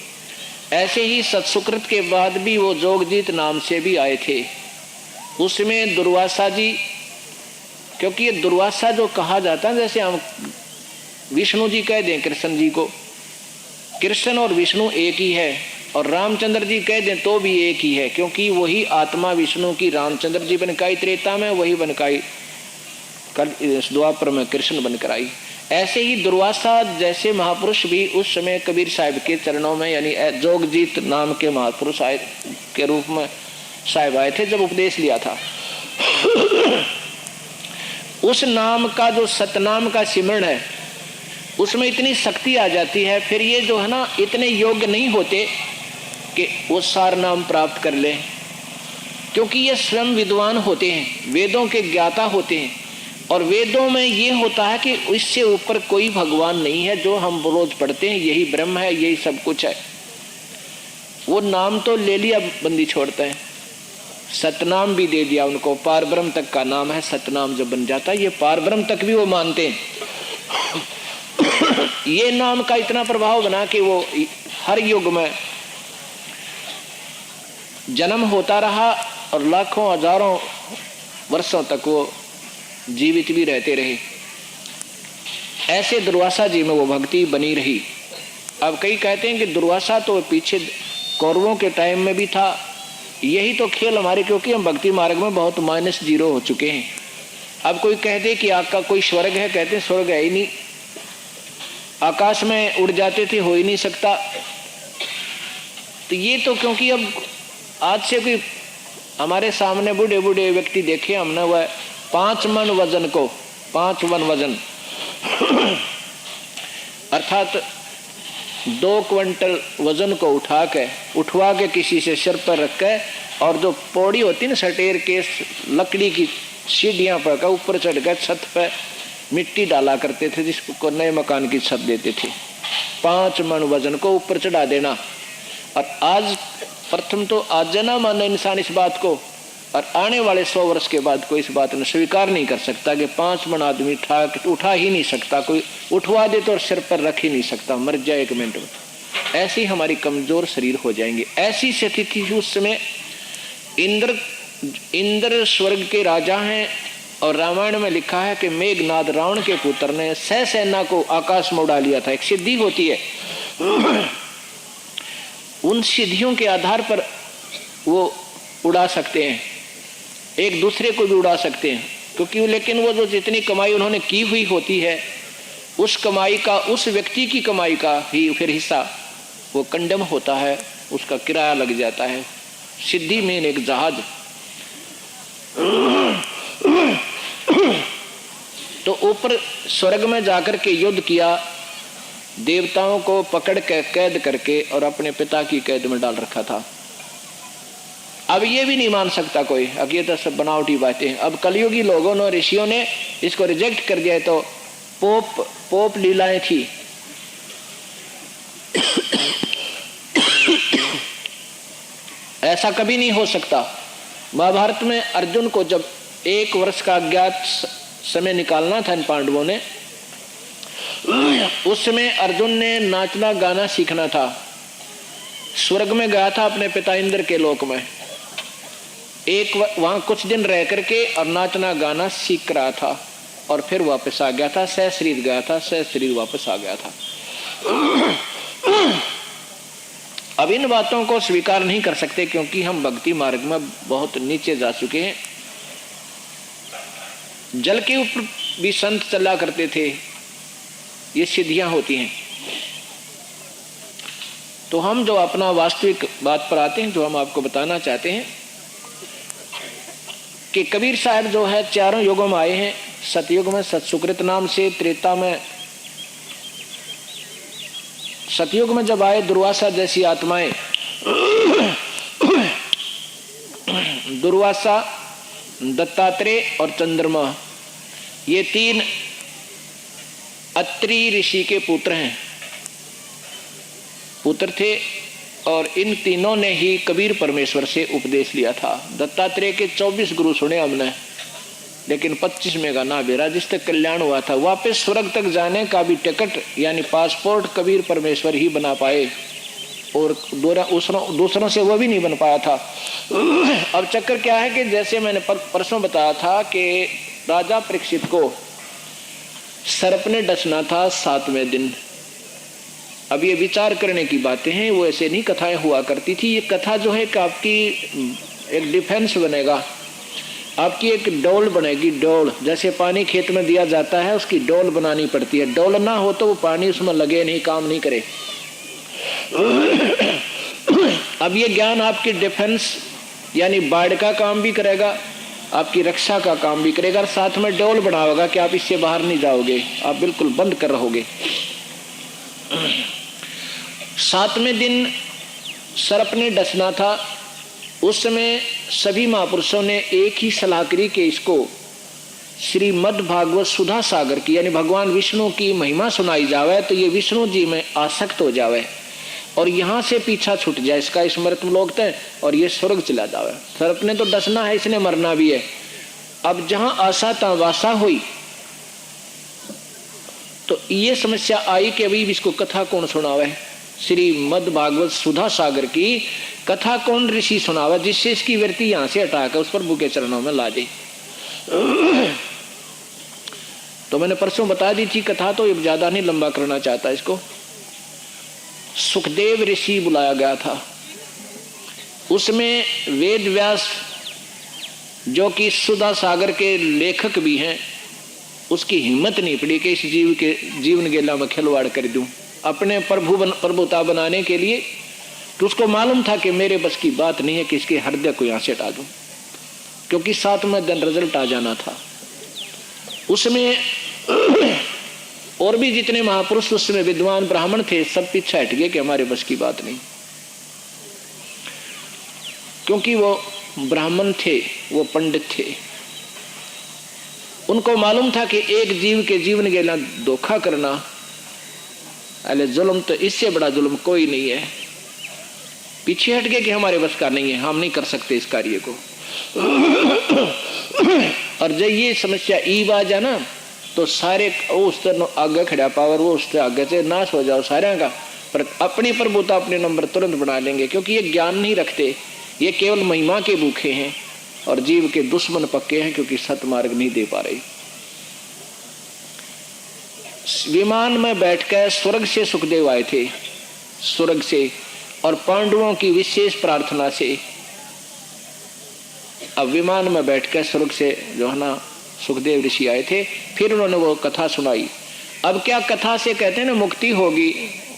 ऐसे ही सतसुकृत के बाद भी वो जोगजीत नाम से भी आए थे। उसमें दुर्वासा जी, क्योंकि ये दुर्वासा जो कहा जाता है, जैसे हम विष्णु जी कह दें कृष्ण जी को, कृष्ण और विष्णु एक ही है, और रामचंद्र जी कह दें तो भी एक ही है, क्योंकि वही आत्मा विष्णु की रामचंद्र जी बनकाई त्रेता में, वही बनकाई द्वापर में कृष्ण बनकर आई। ऐसे ही दुर्वासा जैसे महापुरुष भी उस समय कबीर साहिब के चरणों में, यानी जोगजीत नाम के महापुरुष आए के रूप में साहिब आए थे जब उपदेश लिया था। उस नाम का जो सतनाम का सिमरण है उसमें इतनी शक्ति आ जाती है, फिर ये जो है ना इतने योग्य नहीं होते कि वो सार नाम प्राप्त कर लें, क्योंकि ये स्वयं विद्वान होते हैं, वेदों के ज्ञाता होते हैं, और वेदों में ये होता है कि इससे ऊपर कोई भगवान नहीं है, जो हम रोज पढ़ते हैं यही ब्रह्म है, यही सब कुछ है। वो नाम तो ले लिया बंदी छोड़ते हैं, सतनाम भी दे दिया उनको, पार ब्रह्म तक का नाम है सतनाम जब बन जाता है, ये पार ब्रह्म तक भी वो मानते हैं। ये नाम का इतना प्रभाव बना कि वो हर युग में जन्म होता रहा और लाखों हजारों वर्षों तक वो जीवित भी रहते रहे। ऐसे दुर्वासा जी में वो भक्ति बनी रही। अब कई कहते हैं कि दुर्वासा तो पीछे कौरवों के टाइम में भी था। यही तो खेल हमारे, क्योंकि हम भक्ति मार्ग में बहुत -0 हो चुके हैं। अब कोई कहते कि आपका कोई स्वर्ग है, कहते हैं स्वर्ग है ही नहीं, आकाश में उड़ जाते थे, हो ही नहीं सकता। तो ये तो क्योंकि अब आज से कोई हमारे सामने बूढ़े बूढ़े व्यक्ति देखे हमने, वह 5 मन वजन को 5 मन वजन अर्थात 2 क्विंटल वजन को उठवा के किसी से सिर पर रख के, और जो पौड़ी होती ना सटेर के लकड़ी की सीढ़ियां पर का ऊपर चढ़ कर छत पे मिट्टी डाला करते थे, जिसको नए मकान की छत देते थे। 5 मन वजन को ऊपर चढ़ा देना। और आज प्रथम तो आज ना माने इंसान इस बात को, और आने वाले 100 वर्ष के बाद कोई इस बात में स्वीकार नहीं कर सकता कि 5 मन आदमी उठा ही नहीं सकता। कोई उठवा दे तो सिर पर रख ही नहीं सकता, मर जाए 1 मिनट में। ऐसी हमारी कमजोर शरीर हो जाएंगे। ऐसी स्थिति थी उस समय। इंद्र स्वर्ग के राजा हैं, और रामायण में लिखा है कि मेघनाद रावण के पुत्र ने सेना को आकाश में उड़ा लिया था। एक सिद्धि होती है, उन सिद्धियों के आधार पर वो उड़ा सकते हैं, एक दूसरे को भी उड़ा सकते हैं। क्योंकि लेकिन वो जो जितनी कमाई उन्होंने की हुई होती है, उस कमाई का, उस व्यक्ति की कमाई का ही फिर हिस्सा वो कंडम होता है, उसका किराया लग जाता है। सिद्धि में एक जहाज, तो ऊपर स्वर्ग में जाकर के युद्ध किया, देवताओं को पकड़ के कैद करके और अपने पिता की कैद में डाल रखा था। अब ये भी नहीं मान सकता कोई, अब ये तो सब बनावटी बातें। अब कलयुगी लोगों ने, ऋषियों ने इसको रिजेक्ट कर दिया। तो पोप लीलाएं थी। ऐसा कभी नहीं हो सकता। महाभारत में अर्जुन को जब 1 वर्ष का अज्ञात समय निकालना था इन पांडवों ने, उस समय अर्जुन ने नाचना गाना सीखना था। स्वर्ग में गया था अपने पिता इंद्र के लोक में, वहां कुछ दिन रह करके और नाचना गाना सीख रहा था, और फिर वापस आ गया था। सहशरीर गया था, सहशरीर वापस आ गया था। अब इन बातों को स्वीकार नहीं कर सकते, क्योंकि हम भक्ति मार्ग में बहुत नीचे जा चुके हैं। जल के ऊपर भी संत चला करते थे, ये सिद्धियां होती हैं। तो हम जो अपना वास्तविक बात पर आते हैं, जो हम आपको बताना चाहते हैं कि कबीर साहब जो है 4 युगों में आए हैं। सतयुग में सतसुकृत नाम से, त्रेता में, सतयुग में जब आए दुर्वासा जैसी आत्माएं, दुर्वासा, दत्तात्रेय और चंद्रमा, ये 3 अत्रि ऋषि के पुत्र थे, और इन तीनों ने ही कबीर परमेश्वर से उपदेश लिया था। दत्तात्रेय के 24 गुरु सुने हमने, लेकिन 25वें का ना बेरा, जिससे कल्याण हुआ था। वापस स्वर्ग तक जाने का भी टिकट यानी पासपोर्ट कबीर परमेश्वर ही बना पाए, और दूसरों से वो भी नहीं बन पाया था। अब चक्कर क्या है कि जैसे मैंने परसों बताया था कि राजा परीक्षित को सर्प ने डसना था 7वें दिन। अब ये विचार करने की बातें हैं, वो ऐसे नहीं कथाएं हुआ करती थी। ये कथा जो है कि आपकी एक डिफेंस बनेगा, आपकी एक डोल बनेगी। डोल जैसे पानी खेत में दिया जाता है, उसकी डोल बनानी पड़ती है। डोल ना हो तो वो पानी उसमें लगे नहीं, काम नहीं करे। अब ये ज्ञान आपकी डिफेंस यानी बाढ़ का काम भी करेगा, आपकी रक्षा का काम भी करेगा, और साथ में डोल बनाओगा कि आप इससे बाहर नहीं जाओगे, आप बिल्कुल बंद कर रहोगे। 7वें दिन सर्प ने डसना था। उस समय सभी महापुरुषों ने एक ही सलाह करी कि इसको श्रीमद् भागवत सुधा सागर की यानी भगवान विष्णु की महिमा सुनाई जावे, तो ये विष्णु जी में आसक्त हो जावे और यहाँ से पीछा छूट जाए, इसका स्मृति लोकते हैं और ये स्वर्ग चला जावे। सर्प ने तो डसना है, इसने मरना भी है। अब जहाँ आशा तहाँ वासा हुई, तो ये समस्या आई कि अभी इसको कथा कौन सुनावे, श्रीमद् भागवत सुधा सागर की कथा कौन ऋषि सुनावा जिससे इसकी वृत्ति यहां से हटाकर उस प्रभु के चरणों में ला दे। तो मैंने परसों बता दी थी कथा, तो ये ज्यादा नहीं लंबा करना चाहता इसको। सुखदेव ऋषि बुलाया गया था, उसमें वेद व्यास जो कि सुधा सागर के लेखक भी हैं, उसकी हिम्मत नहीं पड़ी कि इस जीव के जीवन गेला में खिलवाड़ कर दूं अपने प्रभुता बनाने के लिए। तो उसको मालूम था कि मेरे बस की बात नहीं है कि इसके हृदय को यहां से हटा दूं, क्योंकि 7वें दिन रिजल्ट आ जाना था। उसमें और भी जितने महापुरुष उसमें विद्वान ब्राह्मण थे सब पीछे हट गए कि हमारे बस की बात नहीं, क्योंकि वो ब्राह्मण थे, वो पंडित थे। उनको मालूम था कि एक जीव के जीवन के लिए धोखा करना, अरे जुल्म, तो इससे बड़ा जुल्म कोई नहीं है। पीछे हट गए कि हमारे बस का नहीं है, हम नहीं कर सकते इस कार्य को। और जब ये समस्या ईब आ जाए ना, तो सारे उस तरह आगे खड़ा पावर, वो उस तरह आगे से नाश हो जाओ सारे का, पर अपनी प्रभुता अपने नंबर तुरंत बना लेंगे, क्योंकि ये ज्ञान नहीं रखते, ये केवल महिमा के भूखे हैं और जीव के दुश्मन पक्के हैं, क्योंकि सतमार्ग नहीं दे पा रहे। विमान में बैठकर स्वर्ग से सुखदेव आए थे, स्वर्ग से, और पांडवों की विशेष प्रार्थना से। अब विमान में बैठकर स्वर्ग से जो है ना सुखदेव ऋषि आए थे, फिर उन्होंने वो कथा सुनाई। अब क्या कथा से कहते हैं ना मुक्ति होगी,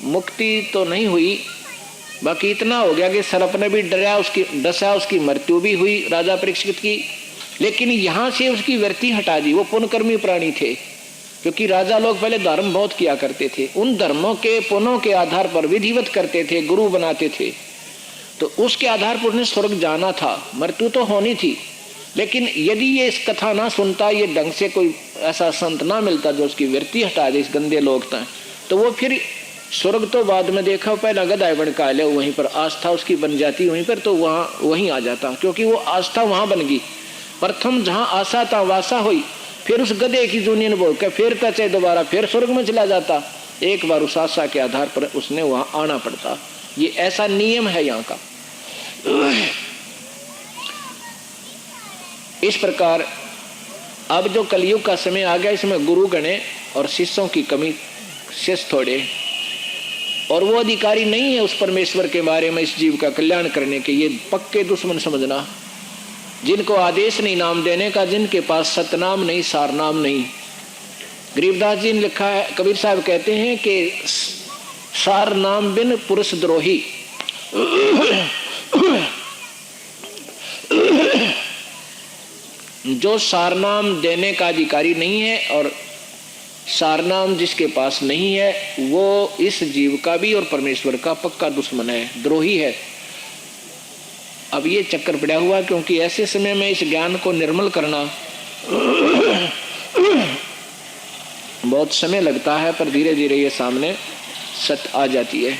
मुक्ति तो नहीं हुई, बाकी इतना हो गया कि सर्प ने भी डरा, उसकी डसा, उसकी मृत्यु भी हुई राजा परीक्षित की, लेकिन यहां से उसकी वृत्ति हटा दी। वो पुण्यकर्मी प्राणी थे, क्योंकि राजा लोग पहले धर्म बहुत किया करते थे, उन धर्मों के पुण्यों के आधार पर विधिवत करते थे, गुरु बनाते थे, तो उसके आधार पर उन्हें स्वर्ग जाना था, मृत्यु तो होनी थी। लेकिन यदि ये इस कथा ना सुनता, ये ढंग से कोई ऐसा संत ना मिलता जो उसकी वृत्ति हटा दे इस गंदे लोग तक, तो वो फिर स्वर्ग तो बाद में देखा, पहला गदाय बनका ले, वहीं पर आस्था उसकी बन जाती, वहीं पर तो वहीं आ जाता, क्योंकि वो आस्था वहां बन गई। प्रथम जहां आशा था वासा हुई, फिर उस गधे की जूनियन बोल के फिर कचे दोबारा फिर स्वर्ग में चला जाता। एक बार उस आशा के आधार पर उसने वहां आना पड़ता, ये ऐसा नियम है यहाँ का। इस प्रकार अब जो कलयुग का समय आ गया, इसमें गुरु गणे और शिष्यों की कमी, शिष्य थोड़े, और वो अधिकारी नहीं है उस परमेश्वर के बारे में इस जीव का कल्याण करने के। ये पक्के दुश्मन समझना, जिनको आदेश नहीं नाम देने का, जिनके पास सतनाम नहीं, सारनाम नहीं। गरीबदास जी ने लिखा है, कबीर साहब कहते हैं कि सार नाम बिन पुरुष द्रोही। जो सारनाम देने का अधिकारी नहीं है और सारनाम जिसके पास नहीं है, वो इस जीव का भी और परमेश्वर का पक्का दुश्मन है, द्रोही है। अब ये चक्कर पड़ा हुआ, क्योंकि ऐसे समय में इस ज्ञान को निर्मल करना बहुत समय लगता है, पर धीरे धीरे ये सामने सत्य आ जाती है।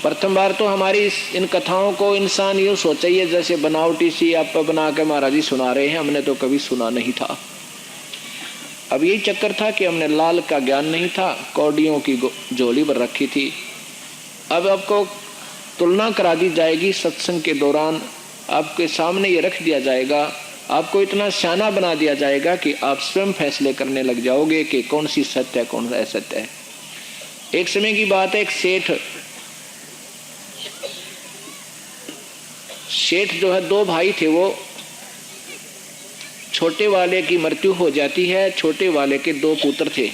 प्रथम बार तो हमारी इन कथाओं को इंसान यूं सोचा ही है जैसे बनावटी सी आप बना के महाराज जी सुना रहे हैं, हमने तो कभी सुना नहीं था। अब यही चक्कर था कि हमने लाल का ज्ञान नहीं था, कौड़ियों की झोली पर रखी थी। अब आपको तुलना करा दी जाएगी सत्संग के दौरान, आपके सामने ये रख दिया जाएगा, आपको इतना सियाना बना दिया जाएगा कि आप स्वयं फैसले करने लग जाओगे कि कौन सी सत्य है, कौन सा असत्य है। एक समय की बात है, एक सेठ जो है, 2 भाई थे, वो छोटे वाले की मृत्यु हो जाती है, छोटे वाले के 2 पुत्र थे।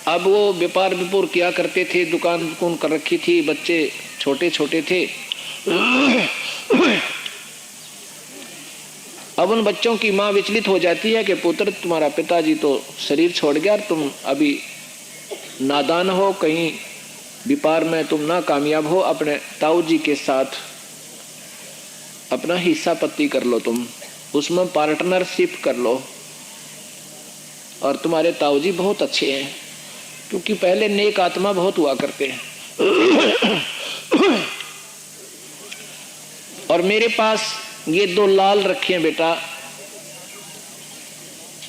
अब वो व्यापार विपुर किया करते थे, दुकान कर रखी थी, बच्चे छोटे छोटे थे। अब उन बच्चों की माँ विचलित हो जाती है कि पुत्र तुम्हारा पिताजी तो शरीर छोड़ गया, तुम अभी नादान हो, कहीं व्यापार में तुम ना कामयाब हो, अपने ताऊ जी के साथ अपना हिस्सा पत्ती कर लो, तुम उसमें पार्टनरशिप कर लो। और तुम्हारे ताऊ जी बहुत अच्छे हैं, क्योंकि पहले नेक आत्मा बहुत हुआ करते हैं। और मेरे पास ये 2 लाल रखे हैं बेटा,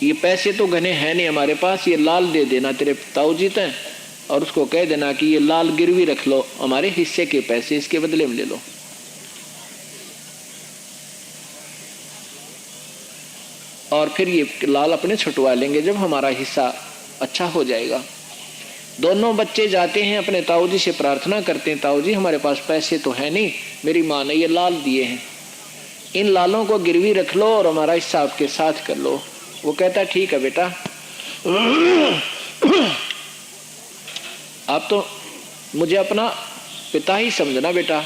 ये पैसे तो घने हैं नहीं हमारे पास, ये लाल दे देना तेरे ताऊजी तय, और उसको कह देना कि ये लाल गिरवी रख लो, हमारे हिस्से के पैसे इसके बदले में ले लो। और फिर ये लाल अपने छुटवा लेंगे जब हमारा हिस्सा अच्छा हो जाएगा। दोनों बच्चे जाते हैं अपने ताऊजी से प्रार्थना करते हैं, ताऊजी हमारे पास पैसे तो है नहीं, मेरी माँ ने ये लाल दिए हैं, इन लालों को गिरवी रख लो और हमारा हिस्सा आपके साथ कर लो। वो कहता ठीक है बेटा, आप तो मुझे अपना पिता ही समझना बेटा।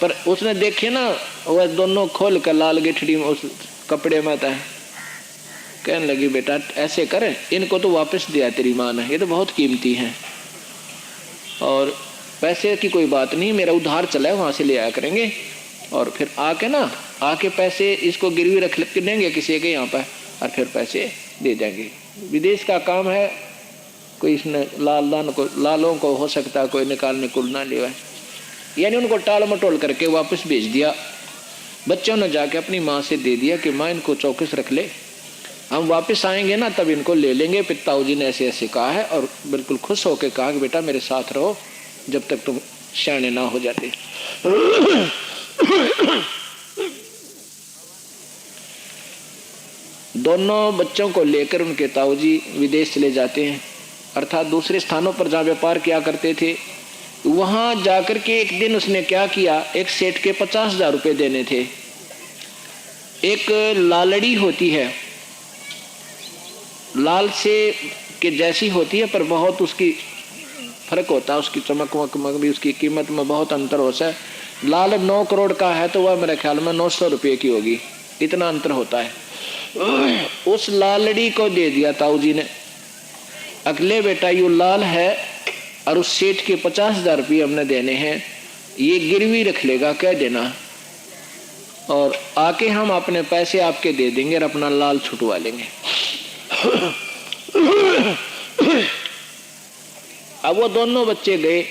पर उसने देखे ना वह दोनों खोल कर लाल गिठड़ी में उस कपड़े में था, कहने लगी बेटा ऐसे कर, इनको तो वापस दिया तेरी माँ ने, ये तो बहुत कीमती हैं, और पैसे की कोई बात नहीं, मेरा उधार चला है वहाँ से ले आया करेंगे, और फिर आके ना आके पैसे इसको गिरवी रख देंगे किसी के यहाँ पर, और फिर पैसे दे देंगे। विदेश का काम है, कोई इसने लालों को हो सकता है कोई निकालने को ना ले, यानी उनको टाल मटोल करके वापस भेज दिया। बच्चों ने जाके अपनी माँ से दे दिया कि माँ इनको चौकस रख ले, हम वापस आएंगे ना तब इनको ले लेंगे, पिताजी ने ऐसे ऐसे कहा है, और बिल्कुल खुश होकर कहा कि बेटा मेरे साथ रहो जब तक तुम सियाने ना हो जाते। दोनों बच्चों को लेकर उनके ताऊजी विदेश चले जाते हैं, अर्थात दूसरे स्थानों पर जहाँ व्यापार किया करते थे वहां जाकर के एक दिन उसने क्या किया, एक सेठ के 50,000 रुपये देने थे। एक लालड़ी होती है, लाल से के जैसी होती है पर बहुत उसकी फर्क होता है, उसकी चमक वमक भी, उसकी कीमत में बहुत अंतर होता है। लाल 9 करोड़ का है तो वह मेरे ख्याल में 900 रुपये की होगी, इतना अंतर होता है। उस लालड़ी को दे दिया ताऊजी ने, अगले बेटा यू लाल है और उस सेठ के 50,000 रुपये हमने देने हैं, ये गिरवी रख लेगा कह देना, और आके हम अपने पैसे आपके दे देंगे और अपना लाल छुटवा लेंगे। अब वो दोनों बच्चे गए,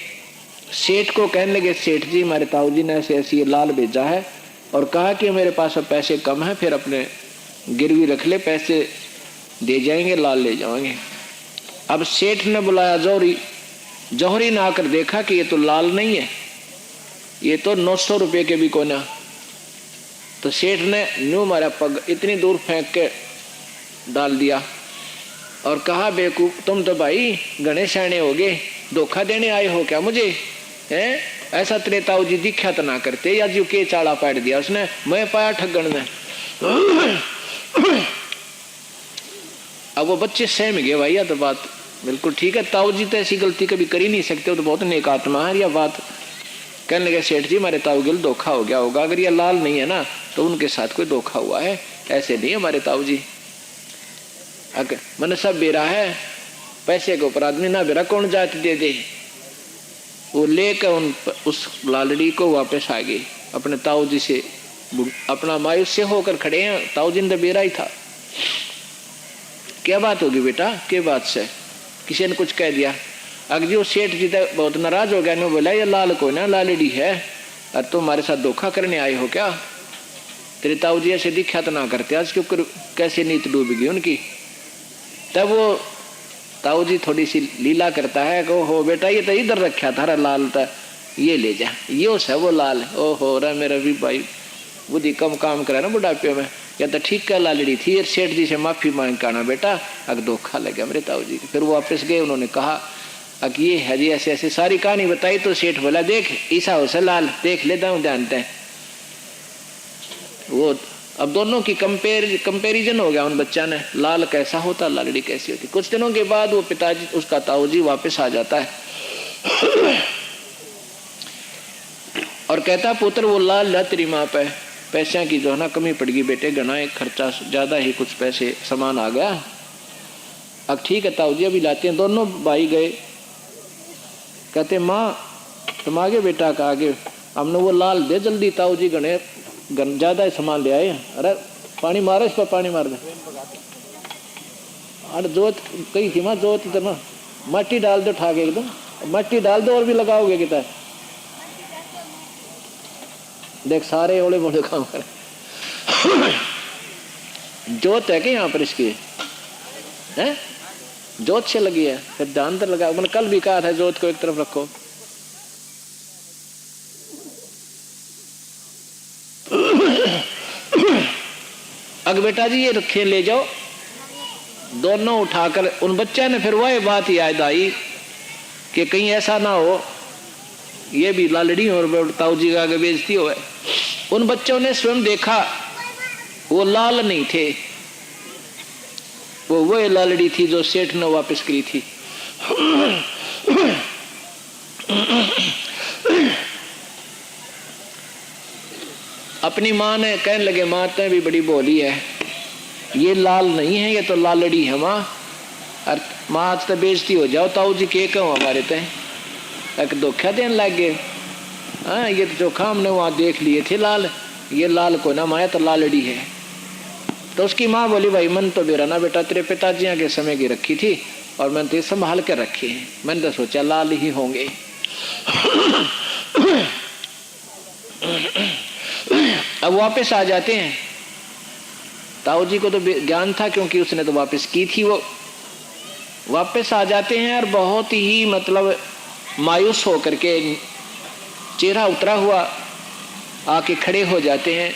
सेठ को कहने लगे सेठ जी हमारे ताऊजी ने ऐसे ऐसी ये लाल भेजा है और कहा कि मेरे पास अब पैसे कम है, फिर अपने गिरवी रख ले, पैसे दे जाएंगे, लाल ले जाएंगे। अब सेठ ने बुलाया जौहरी, जौहरी ने आकर देखा कि ये तो लाल नहीं है, ये तो 900 रुपये के भी कोना। तो सेठ ने न्यू मारा पग इतनी दूर फेंक के डाल दिया और कहा बेवकूफ तुम तो भाई घने सयाने हो गए, धोखा देने आए हो क्या मुझे, हैं? ऐसा तेरे ताऊजी दिखा तो ना करते, या जो के चाड़ा पाट दिया उसने, मैं पाया ठगन में। अब वो बच्चे सहम गए, भाई या तो बात बिल्कुल ठीक है, ताऊजी तो ऐसी गलती कभी कर ही नहीं सकते, वो तो बहुत नेक आत्मा है। या बात कहने लगे सेठ जी हमारे ताऊ गिल धोखा हो गया होगा, अगर ये लाल नहीं है ना तो उनके साथ कोई धोखा हुआ है, ऐसे नहीं हमारे ताऊजी, अगर मैंने सब बेरा है, पैसे के ऊपर आदमी ना बेरा कौन जाति दे दे। वो लेकर उस लालड़ी को वापस आ गए अपने ताऊजी से, अपना मायूस से होकर खड़े हैं, ताऊजी ने बेरा ही था। क्या बात होगी बेटा, क्या बात से, किसी ने कुछ कह दिया। अगर वो सेठ जी तक बहुत नाराज हो गया, बोला ये लाल को ना लालड़ी है और तुम हमारे साथ धोखा करने आए हो क्या, तेरे ताऊजी ऐसे दिखा तो ना करते, आज के ऊपर कैसे नीत डूब गई उनकी। तब वो ताऊजी थोड़ी सी लीला करता है कि हो बेटा ये तो इधर रखा था लाल था, ये ले जा, ये उस है वो लाल है। ओहो रे मेरा भी भाई बुद्धि कम काम करा ना बुढ़ापे में, या तो ठीक का लालड़ी थी, सेठ जी से माफी मांग के आना बेटा, अगर धोखा लग गया मेरे ताऊजी। फिर वो वापस गए, उन्होंने कहा अगर ये है जी ऐसे ऐसे सारी कहानी बताई। तो सेठ बोला देख ईसा हो लाल देख लेता हूँ जानते हैं। वो अब दोनों की कंपेरिजन हो गया उन बच्चा ने, लाल कैसा होता लालड़ी कैसी होती। कुछ दिनों के बाद वो पिताजी उसका ताऊजी वापस आ जाता है और कहता पुत्र वो लाल ला तेरी माँ पे, पैसे की जो है ना कमी पड़ गई बेटे, घना एक खर्चा ज्यादा ही कुछ पैसे सामान आ गया। अब ठीक है ताऊजी अभी लाते हैं। दोनों भाई गए, कहते माँ तुम आगे बेटा का आगे, हमने वो लाल दे जल्दी, ताऊजी घने ज्यादा सामान ले आए। अरे पानी मारो इस पर, पानी मार दे, अरे जोत कई हिमा जोत इधर ना, मट्टी डाल दो ठाके एकदम, मट्टी डाल दो और भी लगाओगे कितना, देख सारे ओले बोले काम करे। जोत है कि यहाँ पर इसकी है, जोत से लगी है, फिर ध्यान तो लगा। मैंने कल भी कहा था जोत को एक तरफ रखो। अग बेटा जी ये रखे ले जाओ, दोनों उठाकर उन बच्चे ने फिर वही बात याद आई कि कहीं ऐसा ना हो ये भी लालड़ी और ताऊ जी का आगे बेइज्जती हो। उन बच्चों ने स्वयं देखा वो लाल नहीं थे, वो लालड़ी थी जो सेठ ने वापस करी थी। अपनी माँ ने कहने लगे, माँ तो भी बड़ी बोली है, ये लाल नहीं है, ये तो लालड़ी है माँ। और माँ आज तो बेइज्जती हो जाओ, ताऊ जी के कहूँ हमारे तय एक धोखा देने लग गए। हाँ ये तो चोखा हमने वहाँ देख लिए थे लाल, ये लाल को ना माया तो लालड़ी है। तो उसकी माँ बोली, भाई मन तो मेरा ना बेटा तेरे पिताजी के समय की रखी थी और मैंने तो संभाल कर रखी है, मैंने तो सोचा लाल ही होंगे। अब वापस आ जाते हैं, ताऊ जी को तो ज्ञान था क्योंकि उसने तो वापस की थी। वो वापस आ जाते हैं और बहुत ही मतलब मायूस होकर के चेहरा उतरा हुआ आके खड़े हो जाते हैं।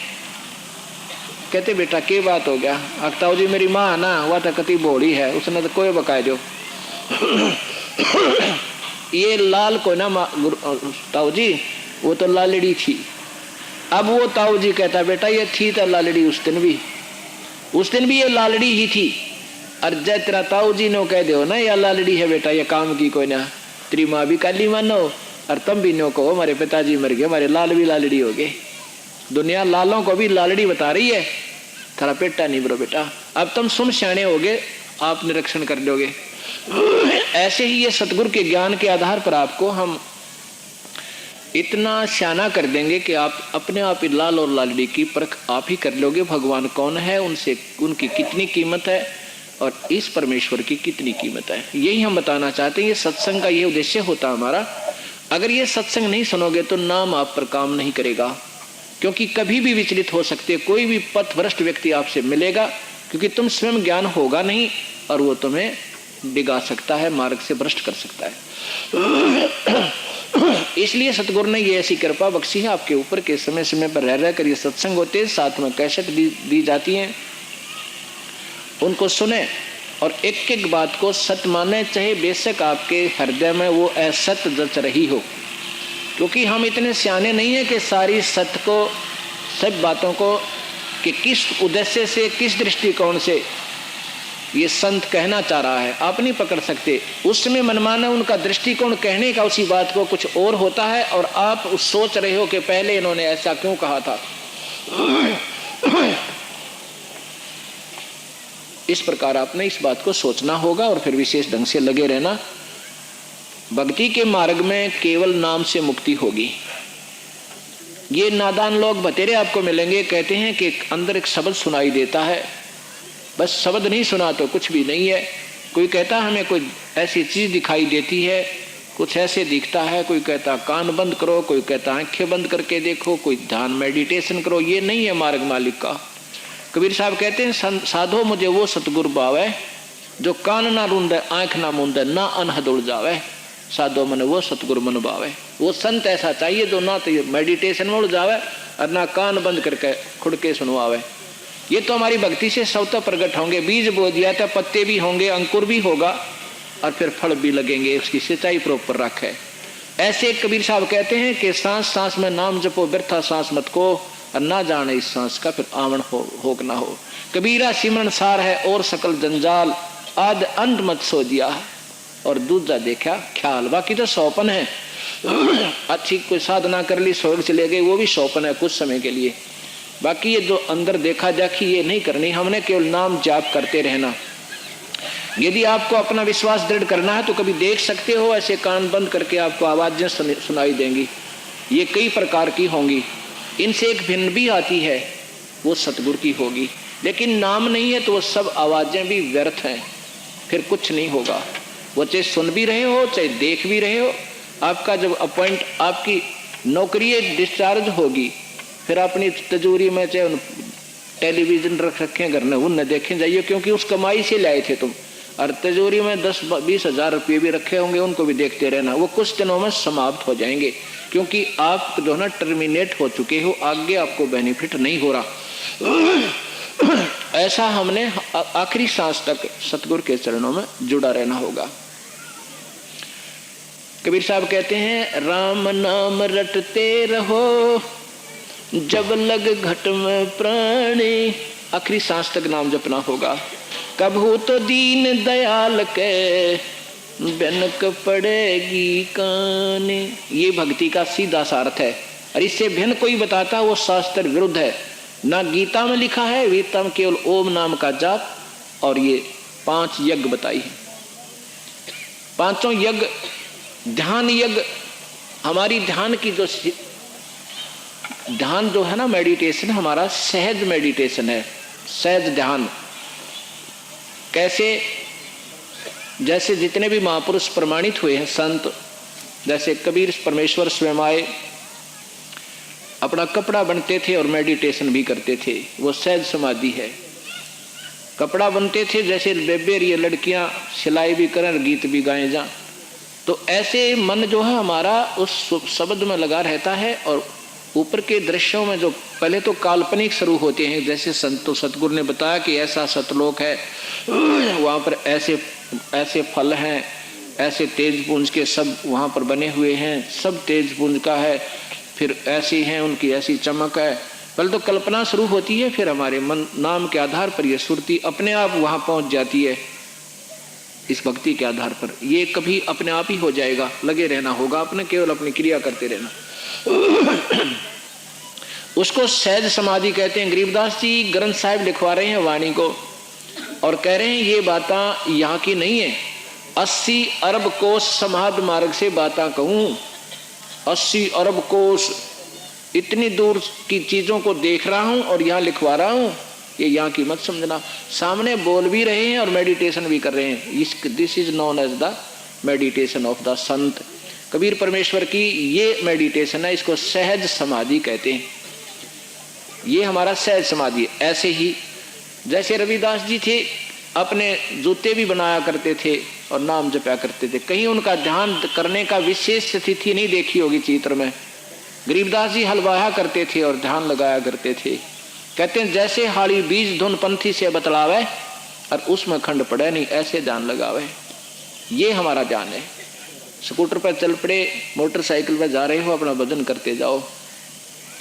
कहते बेटा क्या बात हो गया? ताऊ जी मेरी माँ ना वह तो कति बोली है, उसने तो कोई बकाया जो ये लाल को ना ताऊ जी वो तो लालड़ी थी। अब वो ताऊ जी कहता बेटा ये थी तो लालड़ी उस दिन भी ये लालड़ी ही थी। और जय तेरा ताऊ जी ने कह दो ना या लालड़ी है बेटा ये काम की कोई ना, तेरी माँ भी काली मानो और तुम भी नो कहो हमारे पिताजी मर गए, हमारे लाल भी लालड़ी हो गए। दुनिया लालों को भी लालड़ी बता रही है, थारा पेटा नहीं बरो बेटा, अब तुम सुन सियाने हो गए, आप निरीक्षण कर लोगे। ऐसे ही ये सतगुरु के ज्ञान के आधार पर आपको हम इतना सियाना कर देंगे कि आप अपने आप ही लाल और लालड़ी की परख आप ही कर लोगे। भगवान कौन है, उनसे उनकी कितनी कीमत है और इस परमेश्वर की कितनी कीमत है, यही हम बताना चाहते हैं। ये सत्संग का ये उद्देश्य होता हमारा। अगर ये सत्संग नहीं सुनोगे तो नाम आप पर काम नहीं करेगा, क्योंकि कभी भी विचलित हो सकते, कोई भी पथभ्रष्ट व्यक्ति आपसे मिलेगा, क्योंकि तुम स्वयं ज्ञान होगा नहीं और वो तुम्हें डिगा सकता है, मार्ग से भ्रष्ट कर सकता है। इसलिए सतगुरु ने ये ऐसी कृपा बख्शी है आपके ऊपर के समय समय पर रह कर ये सत्संग होते हैं, साथ में कैसेट दी जाती हैं, उनको सुने और एक एक बात को सत्य माने, चाहे बेशक आपके हृदय में वो असत्य जच रही हो। क्योंकि हम इतने सियाने नहीं है कि सारी सत्य को, सब बातों को कि किस उद्देश्य से किस दृष्टिकोण से ये संत कहना चाह रहा है आप नहीं पकड़ सकते। उस समय मनमाना उनका दृष्टिकोण कहने का उसी बात को कुछ और होता है और आप सोच रहे हो कि पहले इन्होंने ऐसा क्यों कहा था। इस प्रकार आपने इस बात को सोचना होगा और फिर विशेष ढंग से लगे रहना। भक्ति के मार्ग में केवल नाम से मुक्ति होगी। ये नादान लोग बतेरे आपको मिलेंगे, कहते हैं कि अंदर एक शब्द सुनाई देता है, बस शब्द नहीं सुना तो कुछ भी नहीं है। कोई कहता हमें कोई ऐसी चीज दिखाई देती है, कुछ ऐसे दिखता है, कोई कहता कान बंद करो, कोई कहता आंखें बंद करके देखो, कोई ध्यान मेडिटेशन करो। ये नहीं है मार्ग मालिक का। कबीर साहब कहते हैं साधो मुझे वो सतगुरु भावे जो कान ना रूंदे आंख ना मूंदे ना अनहद उड़ जावे। साधो मन वो सतगुरु मन भावे। वो संत ऐसा चाहिए जो ना तो मेडिटेशन में उड़ जावे और ना कान बंद करके खुद के सुनवावे। ये तो हमारी भक्ति से स्वतः प्रकट होंगे। बीज बो दिया था, पत्ते भी होंगे, अंकुर भी होगा और फिर फल भी लगेंगे। उसकी सिंचाई प्रॉपर रखे। ऐसे कबीर साहब कहते हैं कि सांस सांस में नाम जपो, व्यर्था सांस मत को, और ना जाने इस सांस का फिर आवन हो ना हो। कबीरा सिमरन सार है और सकल जंजाल, आद अंत मत सो दिया और दूजा देखा ख्याल। बाकी तो सौपन है। अच्छी कोई साधना कर ली, स्वर्ग चले गए, वो भी सौपन है कुछ समय के लिए। बाकी ये जो अंदर देखा जाखी ये नहीं करनी, हमने केवल नाम जाप करते रहना। यदि आपको अपना विश्वास दृढ़ करना है तो कभी देख सकते हो, ऐसे कान बंद करके आपको आवाजें सुनाई देंगी। ये कई प्रकार की होंगी, इनसे एक भिन्न भी आती है, वो सतगुरु की होगी। लेकिन नाम नहीं है तो वो सब आवाजें भी व्यर्थ हैं, फिर कुछ नहीं होगा। वो चाहे सुन भी रहे हो चाहे देख भी रहे हो, आपका जब अपॉइंट आपकी नौकरी डिस्चार्ज होगी, फिर अपनी तजूरी में चाहे टेलीविजन रख रखे हैं घर में, उन न देखें जाइए, क्योंकि उस कमाई से लाए थे तुम। और तिजोरी में 10-20 हजार रुपये भी रखे होंगे, उनको भी देखते रहना, वो कुछ दिनों में समाप्त हो जाएंगे, क्योंकि आप जो है ना टर्मिनेट हो चुके हो, आगे आपको बेनिफिट नहीं हो रहा। ऐसा हमने आखिरी सांस तक सतगुरु के चरणों में जुड़ा रहना होगा। कबीर साहब कहते हैं, राम नाम रटते रहो जब लग घट में प्राणी। आखिरी सांस तक नाम जपना होगा। कभू तो दीन दयाल के बनक पड़ेगी काने। ये भक्ति का सीधा सार्थ है, और इससे भिन्न कोई बताता वो शास्त्र विरुद्ध है। ना गीता में लिखा है, गीता में केवल ओम नाम का जाप और ये 5 यज्ञ बताई है। 5 यज्ञ, ध्यान यज्ञ, हमारी ध्यान की ध्यान जो है ना, मेडिटेशन हमारा सहज मेडिटेशन है, सहज ध्यान। कैसे? जैसे जितने भी महापुरुष प्रमाणित हुए हैं संत, जैसे कबीर परमेश्वर स्वयं आए, अपना कपड़ा बनते थे और मेडिटेशन भी करते थे, वो सहज समाधि है। कपड़ा बनते थे, जैसे बेबेर ये लड़कियां सिलाई भी करें और गीत भी गाएं जा, तो ऐसे मन जो है हमारा उस शब्द में लगा रहता है। और ऊपर के दृश्यों में जो पहले तो काल्पनिक शुरू होते हैं, जैसे संतो सतगुरु ने बताया कि ऐसा सतलोक है, वहाँ पर ऐसे ऐसे फल हैं, ऐसे तेज पुंज के सब वहाँ पर बने हुए हैं, सब तेज पुंज का है, फिर ऐसी हैं, उनकी ऐसी चमक है। पहले तो कल्पना शुरू होती है, फिर हमारे मन नाम के आधार पर यह सुरती अपने आप वहाँ पहुँच जाती है। इस भक्ति के आधार पर ये कभी अपने आप ही हो जाएगा, लगे रहना होगा, अपने केवल अपनी क्रिया करते रहना। उसको सहज समाधि कहते हैं। गरीबदास जी ग्रंथ साहिब लिखवा रहे हैं वाणी को, और कह रहे हैं ये बातें यहाँ की नहीं है। 80 अरब कोष समाध मार्ग से बातें कहूँ, 80 अरब कोष, इतनी दूर की चीजों को देख रहा हूँ और यहाँ लिखवा रहा हूँ, ये यहाँ की मत समझना। सामने बोल भी रहे हैं और मेडिटेशन भी कर रहे हैं। This is known as the meditation of the sant. Kabir परमेश्वर की ये मेडिटेशन है, इसको सहज समाधि कहते हैं। ये हमारा सहज समाधि है। ऐसे ही जैसे रविदास जी थे, अपने जूते भी बनाया करते थे और नाम जपया करते थे। कहीं उनका ध्यान करने का विशेष तिथि नहीं देखी होगी चित्र में। गरीबदास जी हलवाया करते थे और ध्यान लगाया करते थे। कहते हैं जैसे हाड़ी बीज धुन पंथी से बतलावे और उसमें खंड पड़े नहीं, ऐसे ध्यान लगावे। ये हमारा ध्यान है। स्कूटर पर चल पड़े, मोटरसाइकिल पर जा रहे हो, अपना भजन करते जाओ,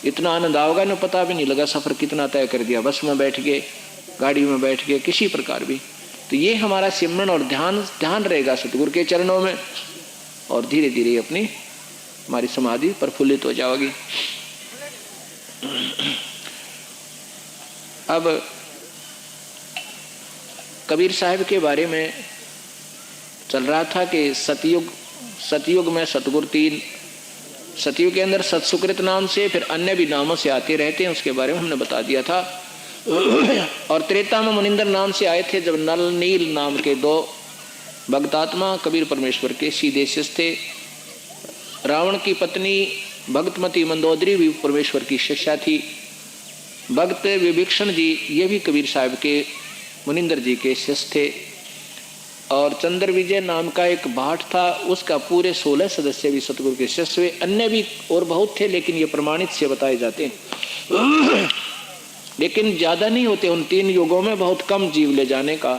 इतना आनंद आओगा ना, पता भी नहीं लगा सफर कितना तय कर दिया। बस में बैठ गए, गाड़ी में बैठ गए, किसी प्रकार भी। तो ये हमारा सिमरन और ध्यान रहेगा सतगुरु के चरणों में, और धीरे धीरे अपनी हमारी समाधि प्रफुल्लित हो जाएगी। अब कबीर साहब के बारे में चल रहा था कि सतयुग में सतगुरु 3, सतयुग के अंदर सतसुकृत नाम से, फिर अन्य भी नामों से आते रहते हैं, उसके बारे में हमने बता दिया था। और त्रेता में मुनिंदर नाम से आए थे, जब नल नील नाम के 2 भक्तात्मा कबीर परमेश्वर के सीधे शिष्य थे। रावण की पत्नी भक्तमती मंदोदरी भी परमेश्वर की शिष्या थी। भक्त विभीषण जी ये भी कबीर साहब के मुनिंदर जी के शिष्य थे। और चंद्र विजय नाम का एक भाट था, उसका पूरे 16 सदस्य भी सतगुरु के शिष्य हुए। अन्य भी और बहुत थे, लेकिन ये प्रमाणित से बताए जाते हैं, लेकिन ज्यादा नहीं होते। उन 3 युगों में बहुत कम जीव ले जाने का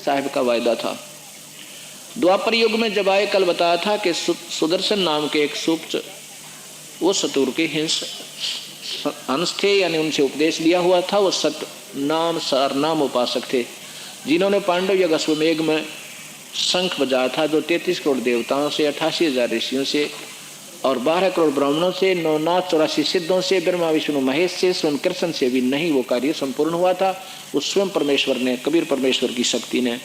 साहिब का वायदा था। द्वापर युग में जब आए, कल बताया था कि सुदर्शन नाम के एक सुप्त, वो सतगुरु के अंश थे, यानी उनसे उपदेश लिया हुआ था। वो सत नाम सार नाम उपासक थे, जिन्होंने पांडव यज्ञ अश्वमेघ में शंख बजाया था, जो 33 करोड़ देवताओं से, 88,000 ऋषियों से और 12 करोड़ ब्राह्मणों से, 9 नाथ 84 सिद्धों से, ब्रह्मा विष्णु महेश से, स्वयं कृष्ण से भी नहीं वो कार्य संपूर्ण हुआ था। उस स्वयं परमेश्वर ने, कबीर परमेश्वर की शक्ति ने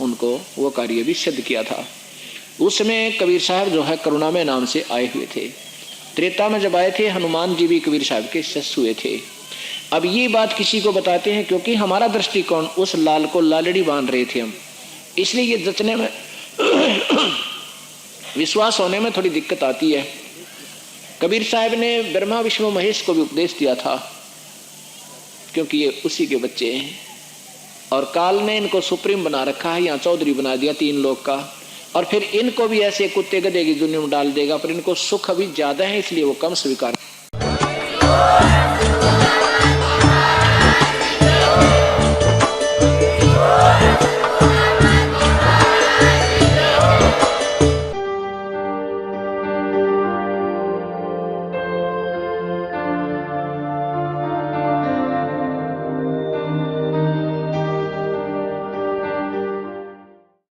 उनको वो कार्य भी सिद्ध किया था। उसमें कबीर साहब जो है करुणामय नाम से आए हुए थे। त्रेता में जब आए थे, हनुमान जी भी कबीर साहब के शिष्य हुए थे। अब ये बात किसी को बताते हैं, क्योंकि हमारा दृष्टिकोण उस लाल को लालड़ी बांध रहे थे हम, इसलिए ये जचने में विश्वास होने में थोड़ी दिक्कत आती है। कबीर साहब ने ब्रह्मा विष्णु महेश को भी उपदेश दिया था क्योंकि ये उसी के बच्चे हैं। और काल ने इनको सुप्रीम बना रखा है, यहाँ चौधरी बना दिया 3 लोग का। और फिर इनको भी ऐसे कुत्ते गधे की दुनिया में डाल देगा, पर इनको सुख अभी ज्यादा है इसलिए वो कम स्वीकार